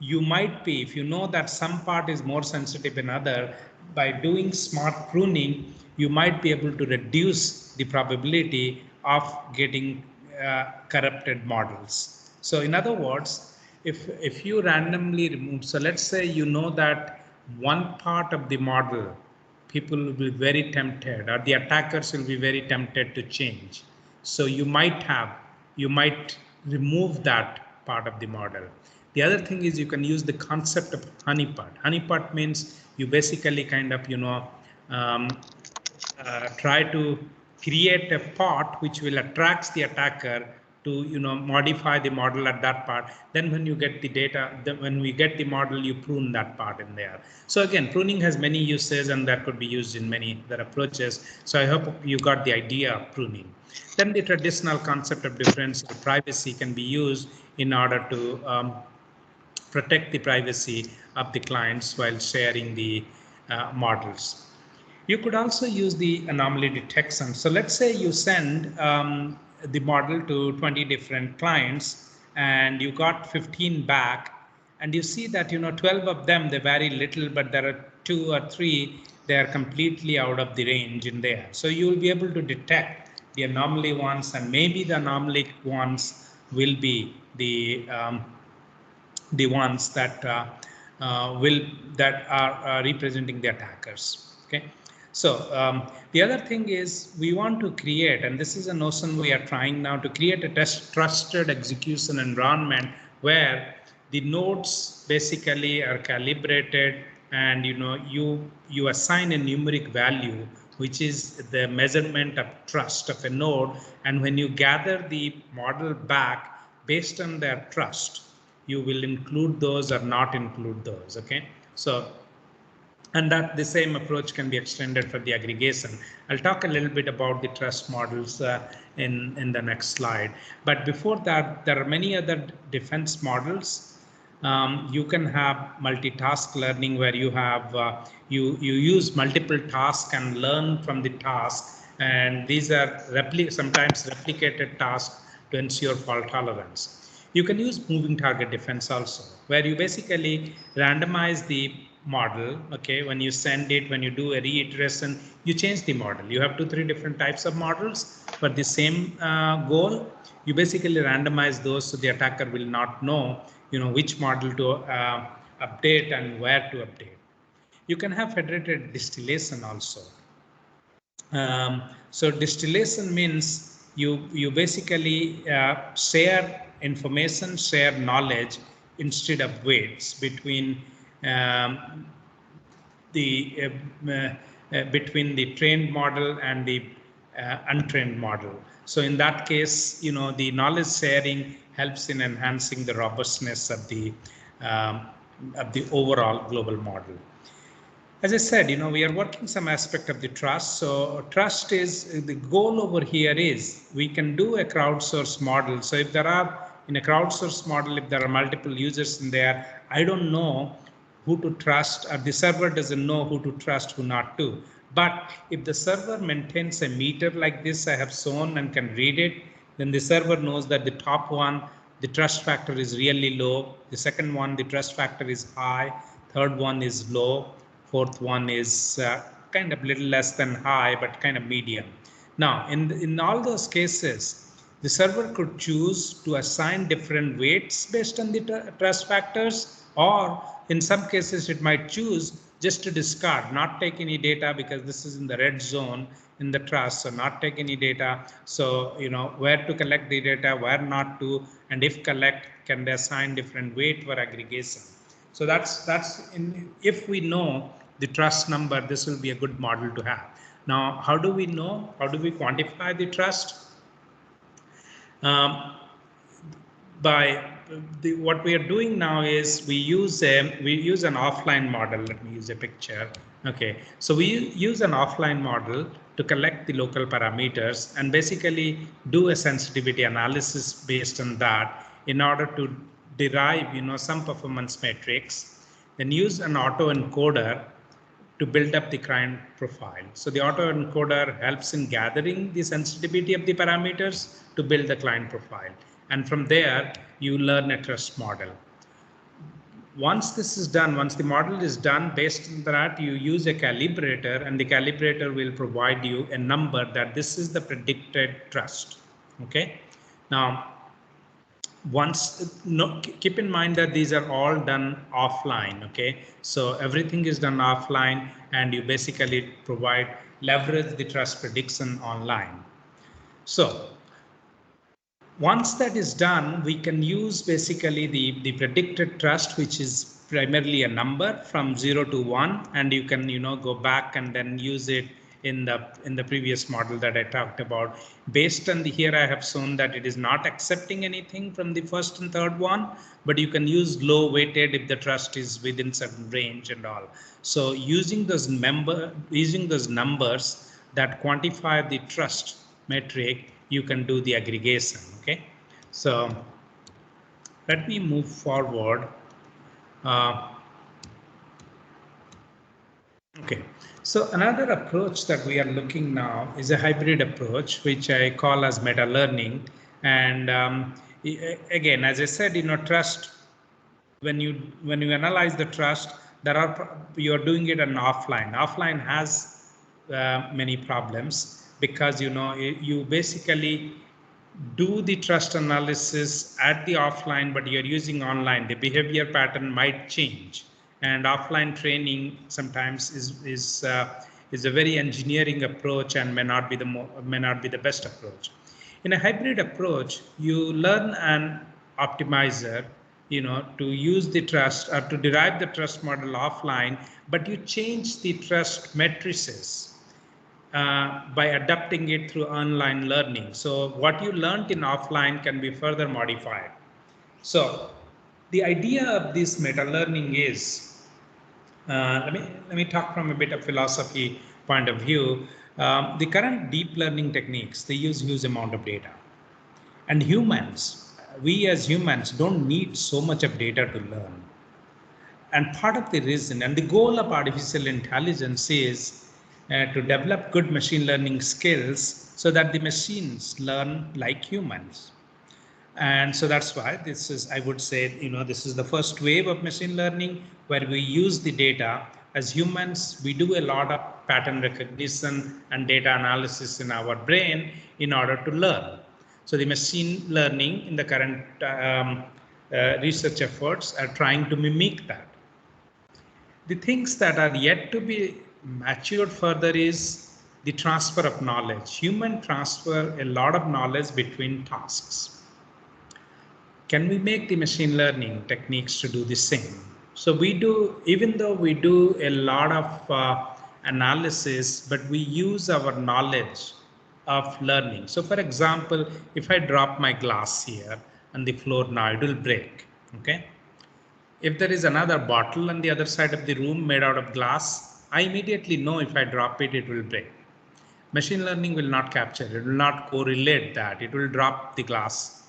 you might be, if you know that some part is more sensitive than other, by doing smart pruning, you might be able to reduce the probability of getting corrupted models. So in other words, if you randomly remove, so let's say you know that one part of the model, people will be very tempted, or the attackers will be very tempted to change. So you might remove that part of the model. The other thing is you can use the concept of honeypot. Honeypot means you basically kind of, try to create a pot which will attract the attacker to, modify the model at that part. Then when you get the data, when we get the model, you prune that part in there. So again, pruning has many uses, and that could be used in many other approaches. So I hope you got the idea of pruning. Then the traditional concept of differential privacy can be used in order to protect the privacy of the clients while sharing the models. You could also use the anomaly detection. So let's say you send the model to 20 different clients and you got 15 back, and you see that 12 of them, they vary little, but there are 2 or 3 they are completely out of the range in there. So you will be able to detect the anomaly ones, and maybe the anomaly ones will be the ones that are representing the attackers. Okay. So the other thing is we want to create, and this is a notion we are trying now, to create a trusted execution environment where the nodes basically are calibrated, and you assign a numeric value which is the measurement of trust of a node, and when you gather the model back based on their trust, you will include those or not include those. Okay. So, and that the same approach can be extended for the aggregation. I'll talk a little bit about the trust models in the next slide. But before that, there are many other defense models. You can have multitask learning, where you have you use multiple tasks and learn from the task, and these are sometimes replicated tasks to ensure fault tolerance. You can use moving target defense also, where you basically randomize the model. Okay, when you send it, when you do a reiteration, you change the model. You have 2-3 different types of models for the same goal. You basically randomize those so the attacker will not know which model to update and where to update. You can have federated distillation also. So distillation means you basically share information, share knowledge instead of weights between the between the trained model and the untrained model. So in that case, the knowledge sharing helps in enhancing the robustness of the overall global model. As I said, we are working some aspect of the trust. So trust is the goal over here is we can do a crowdsourced model. So if there are in a crowdsourced model, if there are multiple users in there, I don't know who to trust, or the server doesn't know who to trust, who not to. But if the server maintains a meter like this I have shown and can read it, then the server knows that the top one, the trust factor is really low. The second one, the trust factor is high. Third one is low. Fourth one is kind of little less than high, but kind of medium. Now, in all those cases, the server could choose to assign different weights based on the trust factors, or in some cases, it might choose just to discard, not take any data because this is in the red zone in the trust, so not take any data. So, where to collect the data, where not to, and if collect, can they assign different weight for aggregation. So if we know the trust number, this will be a good model to have. Now, how do we know? How do we quantify the trust? What we are doing now is we use an offline model. Let me use a picture. Okay, so we use an offline model to collect the local parameters and basically do a sensitivity analysis based on that in order to derive, some performance metrics. Then use an autoencoder to build up the client profile. So the autoencoder helps in gathering the sensitivity of the parameters to build the client profile. And from there, you learn a trust model. Once this is done, once the model is done, based on that, you use a calibrator, and the calibrator will provide you a number that this is the predicted trust. Okay. Now, keep in mind that these are all done offline. Okay, so everything is done offline, and you basically leverage the trust prediction online. So once that is done, we can use basically the predicted trust, which is primarily a number from 0 to 1, and you can go back and then use it in the previous model that I talked about. Based on here I have shown that it is not accepting anything from the first and third one, but you can use low weighted if the trust is within certain range and all. So using those numbers that quantify the trust metric, you can do the aggregation. Okay, so let me move forward. Okay, so another approach that we are looking now is a hybrid approach, which I call as meta learning. And again, as I said, trust, when you analyze the trust, you are doing it on offline. Offline has many problems because you basically do the trust analysis at the offline, but you're using online. The behavior pattern might change, and offline training sometimes is a very engineering approach and may not be the best approach. In a hybrid approach, you learn an optimizer, to use the trust or to derive the trust model offline, but you change the trust matrices by adapting it through online learning. So what you learned in offline can be further modified. So the idea of this meta learning is, let me talk from a bit of philosophy point of view. The current deep learning techniques, they use huge amount of data, and we as humans don't need so much of data to learn. And part of the reason and the goal of artificial intelligence is to develop good machine learning skills so that the machines learn like humans. And so that's why I would say, this is the first wave of machine learning where we use the data. As humans, we do a lot of pattern recognition and data analysis in our brain in order to learn. So the machine learning in the current research efforts are trying to mimic that. The things that are yet to be matured further is the transfer of knowledge. Human transfer a lot of knowledge between tasks. Can we make the machine learning techniques to do the same? So we do, even though we do a lot of analysis, but we use our knowledge of learning. So for example, if I drop my glass here on the floor now, it will break, okay? If there is another bottle on the other side of the room made out of glass, I immediately know if I drop it, it will break. Machine learning will not capture, it will not correlate that. It will drop the glass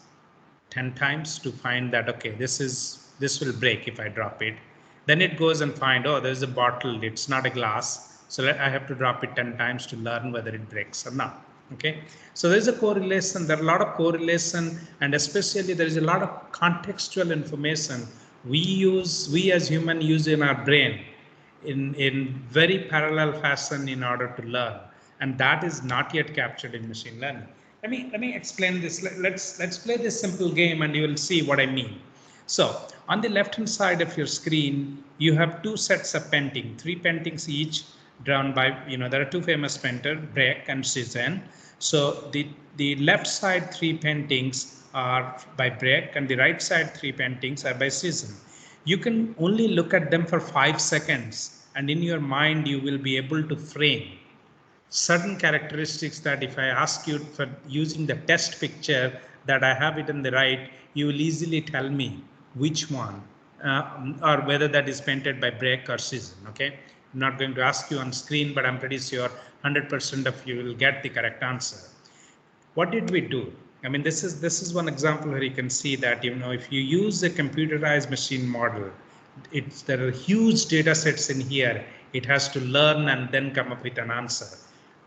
10 times to find that, okay, this will break if I drop it. Then it goes and find, oh, there's a bottle, it's not a glass. So I have to drop it 10 times to learn whether it breaks or not. Okay, so there's a correlation, there are a lot of correlation, and especially there is a lot of contextual information we as human use in our brain in very parallel fashion in order to learn, and that is not yet captured in machine learning. Let me explain this. Let's play this simple game and you will see what I mean. So on the left hand side of your screen, you have two sets of painting, three paintings each drawn by, there are two famous painters, Breck and Cezanne. So the left side three paintings are by Breck and the right side three paintings are by Cezanne. You can only look at them for 5 seconds and in your mind you will be able to frame certain characteristics that if I ask you for using the test picture that I have it in the right, you will easily tell me which one or whether that is painted by Breck or Cezanne. Okay, I'm not going to ask you on screen, but I'm pretty sure 100% of you will get the correct answer. What did we do? I mean, this is one example where you can see that, if you use a computerized machine model, there are huge data sets in here. It has to learn and then come up with an answer.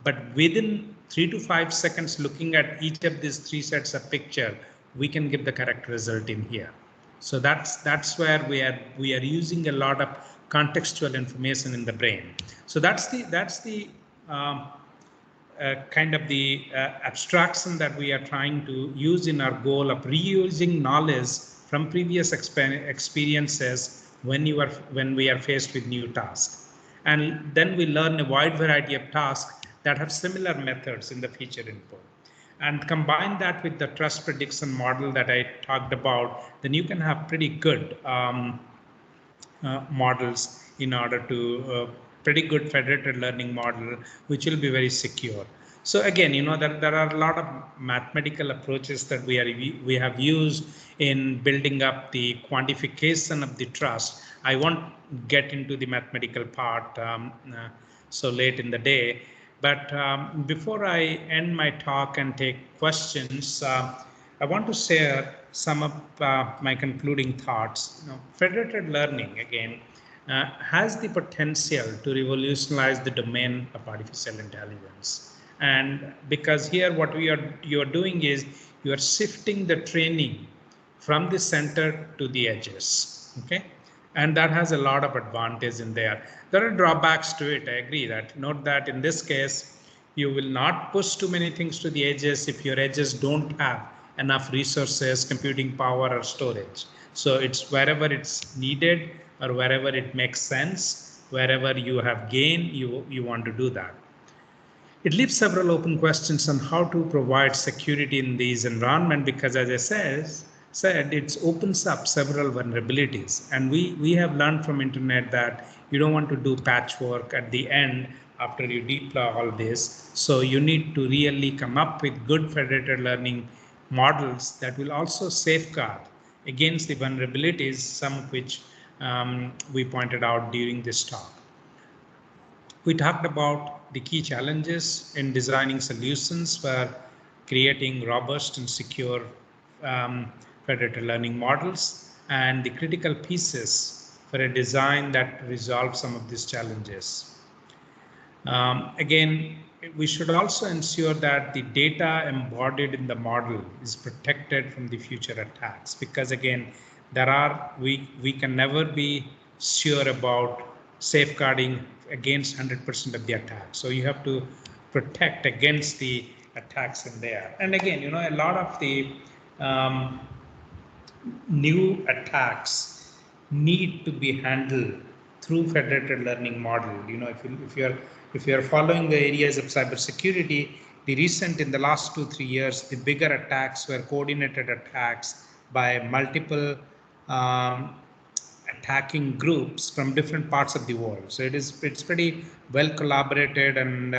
But within 3 to 5 seconds, looking at each of these three sets of picture, we can give the correct result in here. So that's where we are using a lot of contextual information in the brain. So that's the kind of the abstraction that we are trying to use in our goal of reusing knowledge from previous experiences when we are faced with new tasks. And then we learn a wide variety of tasks that have similar methods in the feature input. And combine that with the trust prediction model that I talked about, then you can have pretty good models in order to pretty good federated learning model, which will be very secure. So again, there are a lot of mathematical approaches that we have used in building up the quantification of the trust. I won't get into the mathematical part so late in the day, but before I end my talk and take questions, I want to share some of my concluding thoughts. Federated learning, again, has the potential to revolutionize the domain of artificial intelligence. And because here what you're doing is you are shifting the training from the center to the edges, okay? And that has a lot of advantage in there. There are drawbacks to it, I agree that. Note that in this case, you will not push too many things to the edges if your edges don't have enough resources, computing power or storage. So it's wherever it's needed or wherever it makes sense, wherever you have gain, you want to do that. It leaves several open questions on how to provide security in these environment, because as I said, it opens up several vulnerabilities. And we have learned from internet that you don't want to do patchwork at the end after you deploy all this. So you need to really come up with good federated learning models that will also safeguard against the vulnerabilities, some of which we pointed out during this talk. We talked about the key challenges in designing solutions for creating robust and secure federated learning models, and the critical pieces for a design that resolves some of these challenges. Again, we should also ensure that the data embodied in the model is protected from the future attacks, because again, we can never be sure about safeguarding against 100% of the attacks. So you have to protect against the attacks in there. And again, a lot of the new attacks need to be handled through federated learning model. You know, if you're following the areas of cybersecurity, in the last 2-3 years, the bigger attacks were coordinated attacks by multiple attacking groups from different parts of the world. So it's pretty well collaborated and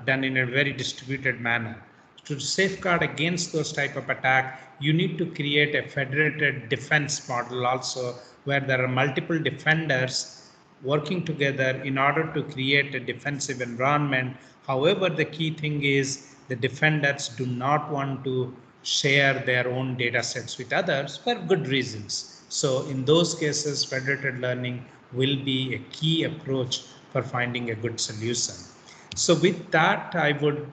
done in a very distributed manner. To safeguard against those type of attack, you need to create a federated defense model also, where there are multiple defenders working together in order to create a defensive environment. However, the key thing is the defenders do not want to share their own data sets with others for good reasons. So in those cases, federated learning will be a key approach for finding a good solution. So with that, I would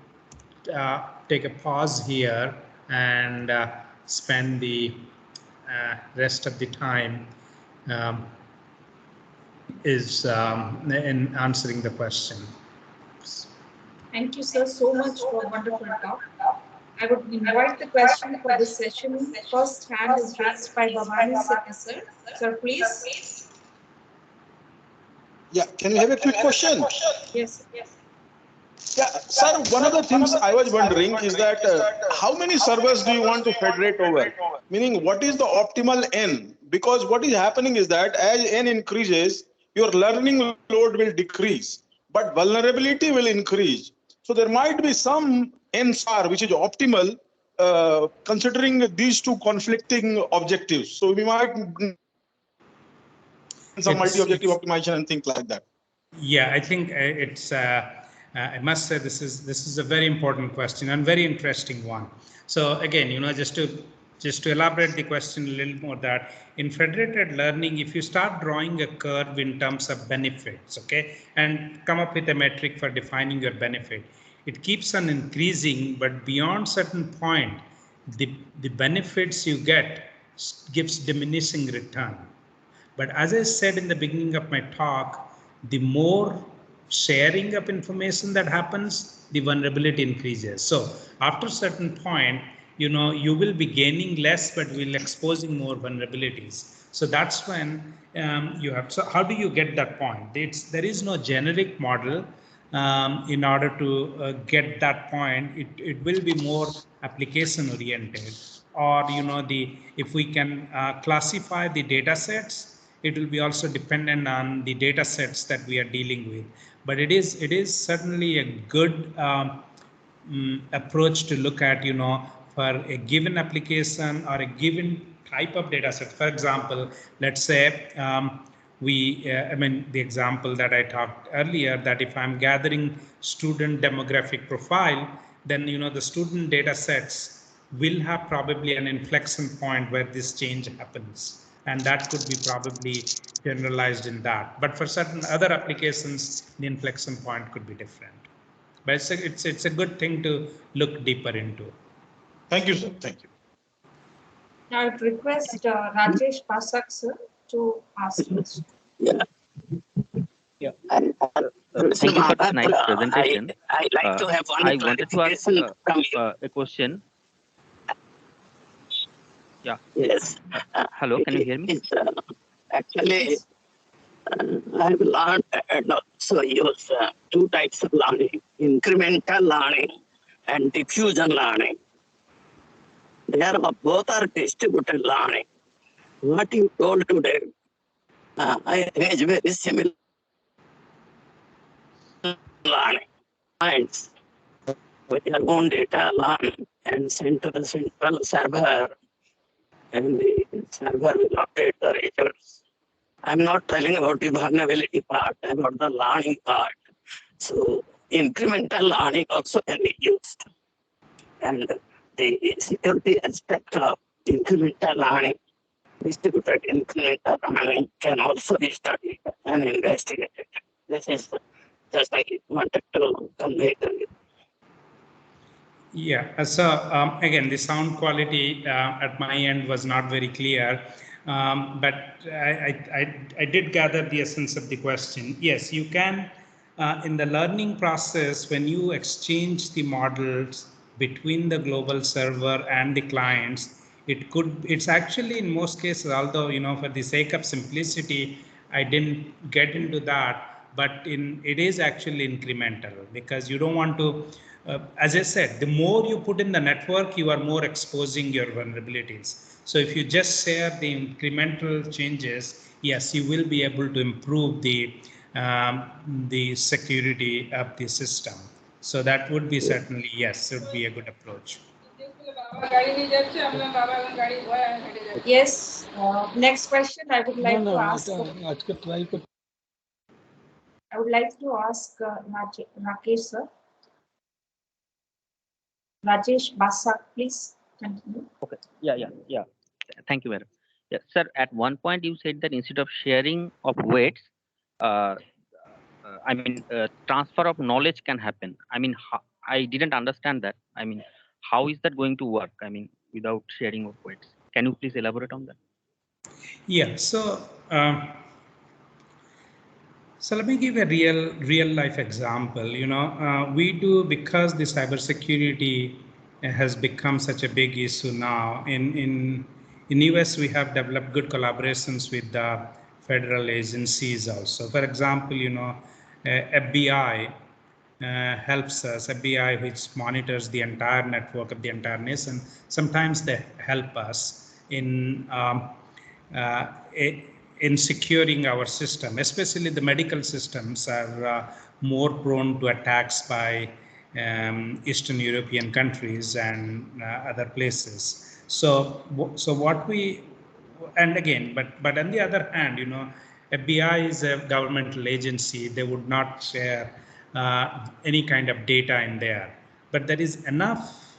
take a pause here and spend the rest of the time um, in answering the question. Thank you, sir, so much for wonderful talk. I would invite the question for this session. First hand is raised by Bhavani Sethi, sir. Sir, please. Yeah, can we have a quick question? Yes. Yeah, sir, one of the things I was wondering is that how many servers do you want to federate over? Meaning, what is the optimal N? Because what is happening is that as N increases, your learning load will decrease, but vulnerability will increase. So there might be some N star which is optimal considering these two conflicting objectives. So we might some multi-objective optimization and things like that. Yeah, I think it's. I must say this is a very important question and very interesting one. So again, you know, just to elaborate the question a little more, that in federated learning, if you start drawing a curve in terms of benefits, okay, and come up with a metric for defining your benefit, it keeps on increasing, but beyond certain point, the benefits you get gives diminishing return. But as I said in the beginning of my talk, the more sharing of information that happens, the vulnerability increases. So after a certain point, you know, you will be gaining less, but will exposing more vulnerabilities. So that's when you have. So how do you get that point? There is no generic model. In order to get that point, it will be more application oriented, or you know, if we can classify the data sets, it will be also dependent on the data sets that we are dealing with. But it is certainly a good approach to look at, you know, for a given application or a given type of data set. For example, let's say I mean, the example that I talked earlier, that if I'm gathering student demographic profile, then, you know, the student data sets will have probably an inflection point where this change happens. And that could be probably generalized in that. But for certain other applications, the inflection point could be different. But it's a good thing to look deeper into. Thank you, sir. Thank you. Now I would request Rajesh Pasak, sir, to ask questions. Yeah. Thank you for this nice presentation. I like to have one I wanted to ask from you. a question. Yeah. Yes. Hello, can you hear me? Actually, I've learned and also use two types of learning: incremental learning and diffusion learning. Both are distributed learning. What you told today, I think is very similar learning. Minds with your own data learn and send to the central server, and the server will update the results. I'm not telling about the vulnerability part, about the learning part. So incremental learning also can be used. And the security aspect of incremental learning, distributed incremental learning, can also be studied and investigated. This is just I wanted to convey to you. Yeah, so again, the sound quality at my end was not very clear, but I did gather the essence of the question. Yes, you can, in the learning process, when you exchange the models between the global server and the clients, It's actually in most cases, although, for the sake of simplicity, I didn't get into that, but it is actually incremental, because you don't want to, as I said, the more you put in the network, you are more exposing your vulnerabilities. So if you just share the incremental changes, yes, you will be able to improve the security of the system. So that would be certainly, yes, would be a good approach. Yes. Next question I would like to ask. I would like to ask Rakesh sir. Rajesh Basak, please continue. Okay. Yeah. Thank you very much. Yeah, sir. At one point, you said that instead of sharing of weights, uh, transfer of knowledge can happen. I didn't understand that. How is that going to work? Without sharing of weights. Can you please elaborate on that? Yeah. So let me give a real life example. We do, because the cybersecurity has become such a big issue now. In US, we have developed good collaborations with the federal agencies also. For example, FBI helps us. FBI, which monitors the entire network of the entire nation, sometimes they help us uh, in securing our system. Especially the medical systems are more prone to attacks by Eastern European countries and other places. So what we, and again, but on the other hand, FBI is a governmental agency. They would not share any kind of data in there, but there is enough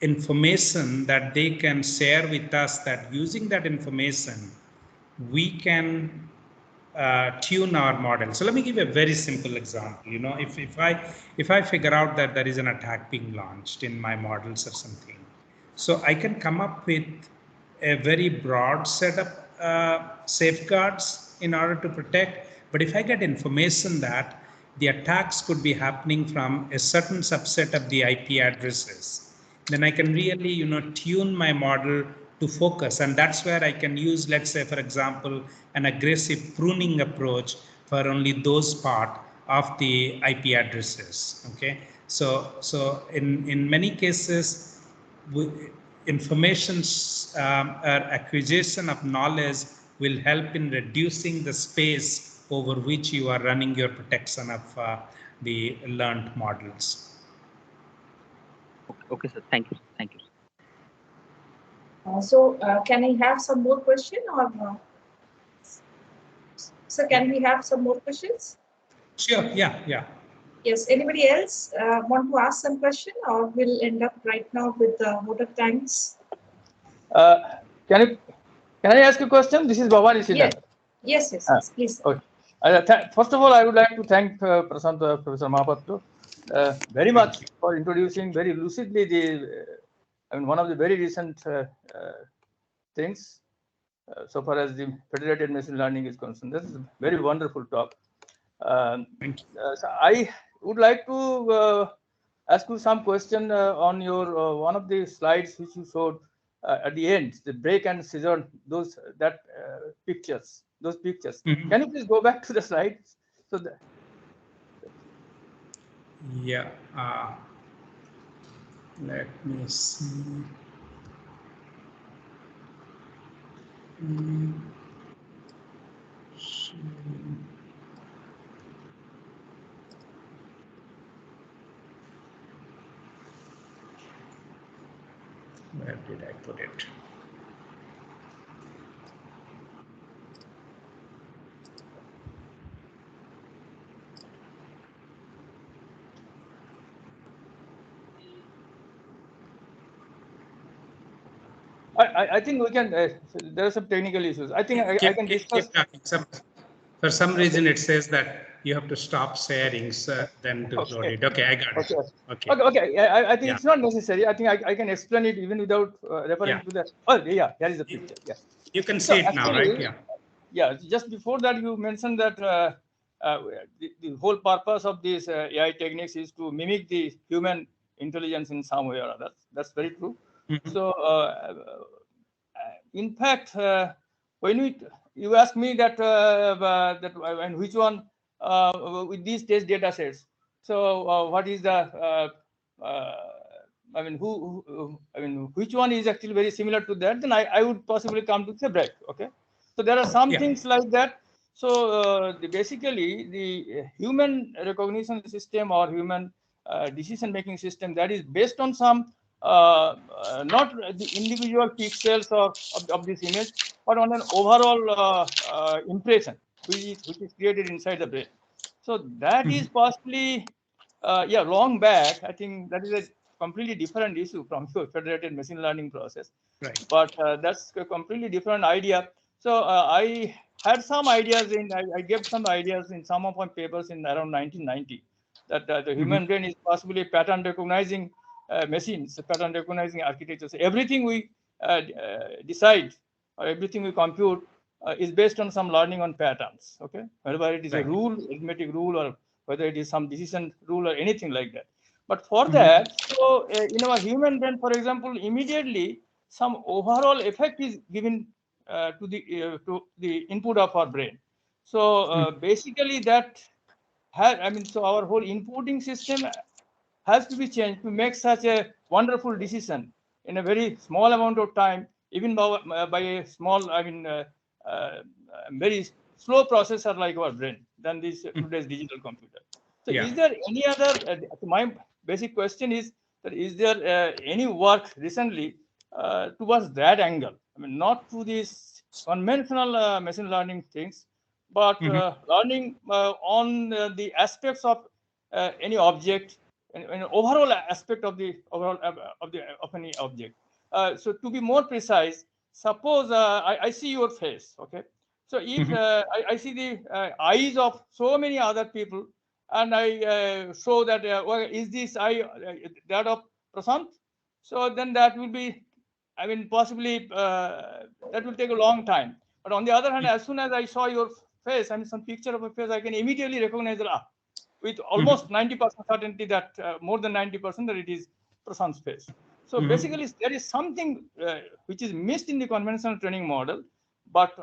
information that they can share with us, that using that information we can tune our model. So let me give a very simple example. If I figure out that there is an attack being launched in my models or something, so I can come up with a very broad set of safeguards in order to protect. But if I get information that the attacks could be happening from a certain subset of the IP addresses, then I can really, tune my model to focus. And that's where I can use, let's say, for example, an aggressive pruning approach for only those part of the IP addresses. Okay. So in many cases, information or acquisition of knowledge will help in reducing the space over which you are running your protection of the learned models. Okay, sir. Thank you. Thank you. Can I have some more question, or so can we have some more questions? Sure. Yeah. Yes. Anybody else want to ask some question, or we'll end up right now with the vote of thanks? Can I ask a question? This is Bhavani Sinha. Yes, please. Okay. First of all, I would like to thank Professor Mahapatra very much for introducing very lucidly one of the very recent things so far as the federated machine learning is concerned. This is a very wonderful talk. Thank you. So I would like to ask you some question on your one of the slides which you showed at the end, the break and scissor, those pictures. Mm-hmm. Can you please go back to the slides? So Yeah. Let me see. Where did I put it? I think we can. There are some technical issues. I think I can discuss. Keep talking. For some reason, it says that you have to stop sharing, then to upload it. Okay, I got it. Okay. I think it's not necessary. I think I can explain it even without referring to the. Oh, yeah, here is the picture. Yeah. You can see it now, right? Yeah. Yeah. Just before that, you mentioned that the whole purpose of these AI techniques is to mimic the human intelligence in some way or other. That's very true. Mhm. So, in fact, when you ask me that and which one with these test data sets. So, what is the I mean, I mean, which one is actually very similar to that? Then I would possibly come to say break. Okay, so there are some Yeah. things like that. So, basically, the human recognition system or human decision-making system that is based on some not the individual pixels of this image, but on an overall impression which is created inside the brain. So that is possibly, yeah, long back. I think that is a completely different issue from your federated machine learning process. Right. But that's a completely different idea. So I had some ideas I gave some ideas in some of my papers in around 1990 that the human brain is possibly pattern recognizing machines, pattern recognizing architectures. Everything we decide or everything we compute is based on some learning on patterns. Okay, whether it is a Right. rule, arithmetic rule, or whether it is some decision rule or anything like that. But for that, so in our human brain, for example, immediately some overall effect is given to the input of our brain. So basically, that has, I mean, so our whole inputting system has to be changed to make such a wonderful decision in a very small amount of time, even by a small, I mean, very slow processor like our brain than this today's digital computer. So, Yeah. is there any other? My basic question is that is there any work recently towards that angle? I mean, not to these conventional machine learning things, but learning on the aspects of any object, an overall aspect of the overall of any object. So to be more precise, suppose I see your face, okay? So if I see the eyes of so many other people, and I show that well, is this eye that of Prasant? So then that will be, I mean, possibly that will take a long time. But on the other hand, as soon as I saw your face, I mean, some picture of a face, I can immediately recognize that with almost 90% certainty that more than 90% that it is Prasant's face. So basically, there is something which is missed in the conventional training model, but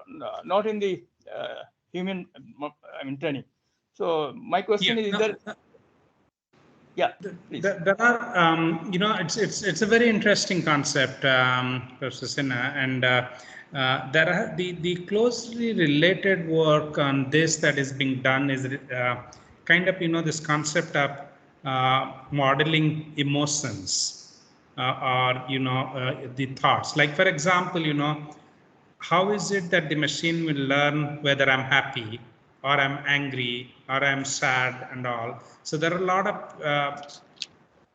not in the human, I mean, training. So my question is there? Yeah, please. There are, you know, it's a very interesting concept, Professor Sinha, and there are the closely related work on this that is being done is kind of, you know, this concept of modeling emotions or, you know, the thoughts. Like, for example, you know, how is it that the machine will learn whether I'm happy or I'm angry or I'm sad and all? So there are a lot of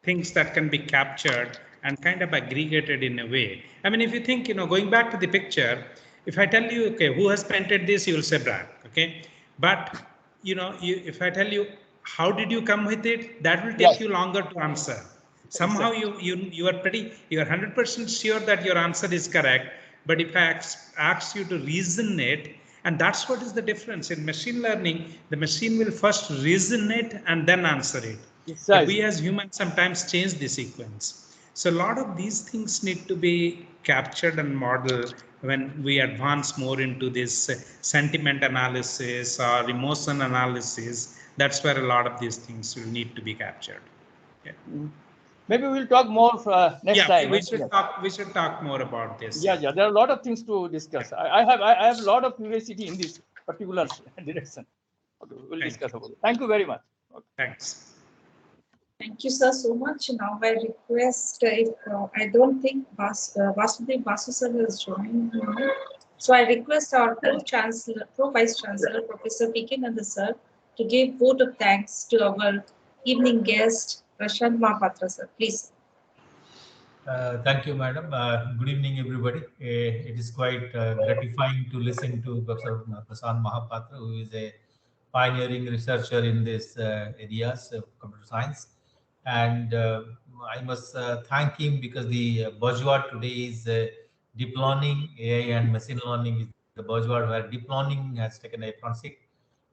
things that can be captured and kind of aggregated in a way. I mean, if you think, you know, going back to the picture, if I tell you, okay, who has painted this, you will say Brad, okay? But, you know, if I tell you, how did you come with it, that will take you longer to answer. Somehow you are 100% sure that your answer is correct. But if I ask you to reason it, and that's what is the difference in machine learning, the machine will first reason it and then answer it. But we as humans sometimes change the sequence. So a lot of these things need to be captured and modeled when we advance more into this sentiment analysis or emotion analysis. That's where a lot of these things will need to be captured. Yeah. Maybe we'll talk more next time. We should talk more about this. Yeah, there are a lot of things to discuss. I have a lot of curiosity in this particular direction. Okay, we'll discuss about it. Thank you very much. Okay. Thanks. Thank you, sir, so much. Now, I request if I don't think Vasudev Basu sir has joined now. So I request our Pro-Chancellor, Pro-Vice-Chancellor, Professor P.K. Nanda sir, to give vote of thanks to our evening guest, Prashant Mahapatra sir. Please. Thank you, madam. Good evening, everybody. It is quite gratifying to listen to Professor Prasant Mahapatra, who is a pioneering researcher in these areas of computer science. And I must thank him because the buzzword today is deep learning, AI and machine learning is the buzzword where deep learning has taken a front seat.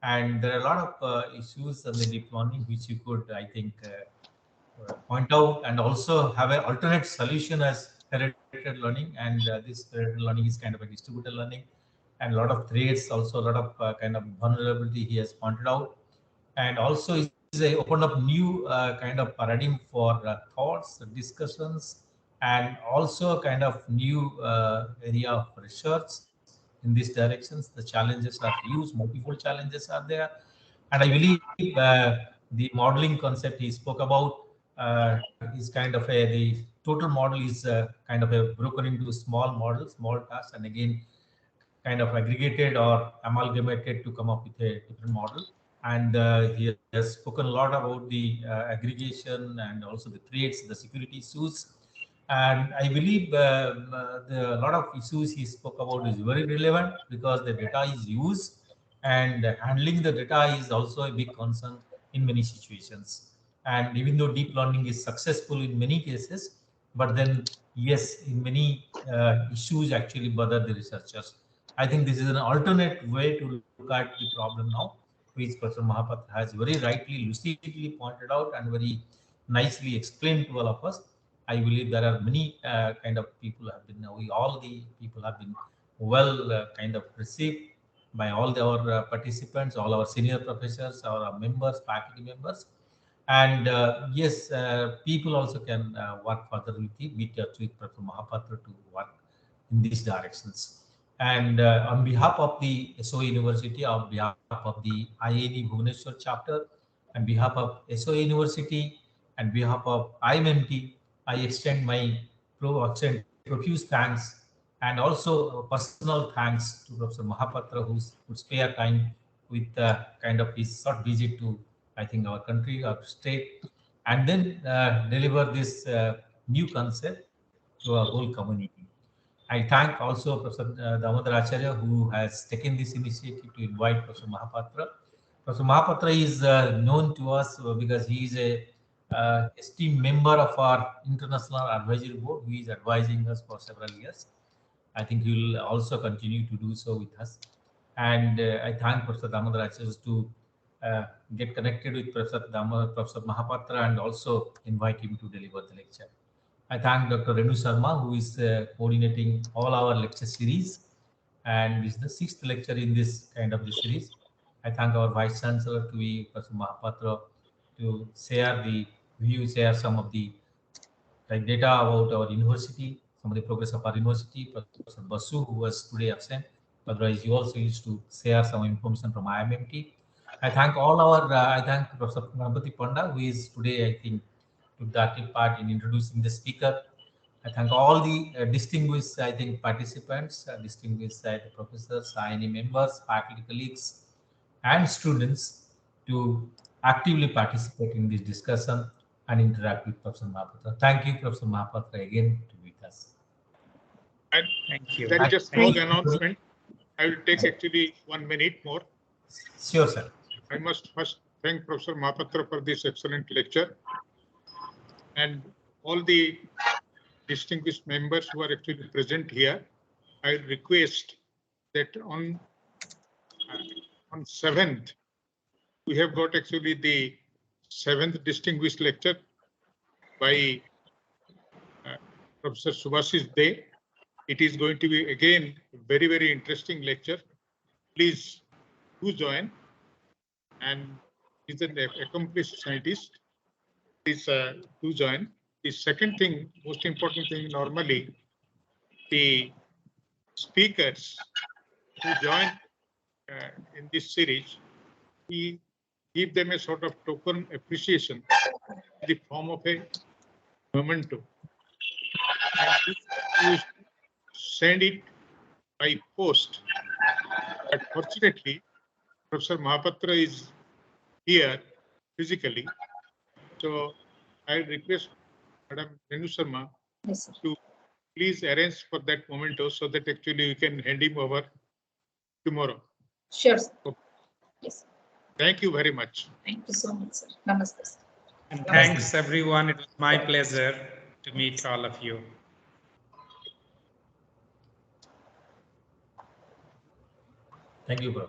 And there are a lot of issues on the deep learning which you could, I think, point out and also have an alternate solution as federated learning, and this federated learning is kind of a distributed learning, and a lot of threats, also a lot of kind of vulnerability he has pointed out, and also is opened up new kind of paradigm for thoughts, discussions, and also kind of new area of research in these directions. The challenges are huge, multiple challenges are there, and I believe the modeling concept he spoke about is kind of the total model is kind of broken into small models, small tasks, and again kind of aggregated or amalgamated to come up with a different model. And he has spoken a lot about the aggregation and also the threats, the security issues. And I believe the lot of issues he spoke about is very relevant because the data is used, and handling the data is also a big concern in many situations. And even though deep learning is successful in many cases, but then yes, in many issues actually bother the researchers. I think this is an alternate way to look at the problem now, which Professor Mahapatra has very rightly, lucidly pointed out and very nicely explained to all of us. I believe there are many kind of people have been, all the people have been well kind of received by all our participants, all our senior professors, our members, faculty members. And yes, people also can work further with the meet with Professor Mahapatra to work in these directions. And on behalf of the SOA University, on behalf of the IAE Bhubaneswar chapter, on behalf of SOA University, and behalf of IMMT, I extend my profuse thanks, and also personal thanks to Professor Mahapatra, who would spare time with kind of his short visit to, I think, our country, our state, and then deliver this new concept to our whole community. I thank also Professor Damodar Acharya, who has taken this initiative to invite Professor Mahapatra. Professor Mahapatra is known to us because he is a esteemed member of our International Advisory Board, who is advising us for several years. I think he will also continue to do so with us. And I thank Professor Damodar Acharya to get connected with Professor Mahapatra and also invite him to deliver the lecture. I thank Dr. Renu Sharma, who is coordinating all our lecture series, and this is the 6th lecture in this kind of the series. I thank our Vice Chancellor, to be Professor Mahapatra, to share the views, share some of the data about our university, some of the progress of our university. Professor Basu, who was today absent, otherwise he also used to share some information from IMMT. I thank all our, I thank Professor Ganapati Panda, who is today, I think, took the active part in introducing the speaker. I thank all the distinguished, I think, participants, distinguished professors, INE members, faculty colleagues, and students to actively participate in this discussion and interact with Professor Mahapatra. Thank you, Professor Mahapatra, again to be with us. And Thank you. there is a small announcement. I will take actually 1 minute more. Sure, sir. I must first thank Professor Mahapatra for this excellent lecture, and all the distinguished members who are actually present here. I request that on 7th, we have got actually the 7th distinguished lecture by Professor Subhashish Dey. It is going to be again very, very interesting lecture. Please do join. And he's an accomplished scientist. Please do join. The second thing, most important thing, normally the speakers who join in this series, we give them a sort of token appreciation in the form of a memento. And you send it by post. But fortunately, Professor Mahapatra is here physically. So I request Madam Renu Sharma to please arrange for that memento so that actually we can hand him over tomorrow. Sure, sir. Okay. Yes. Thank you very much. Thank you so much, sir. Namaste, sir. And thanks, everyone. It was my pleasure to meet all of you. Thank you, bro.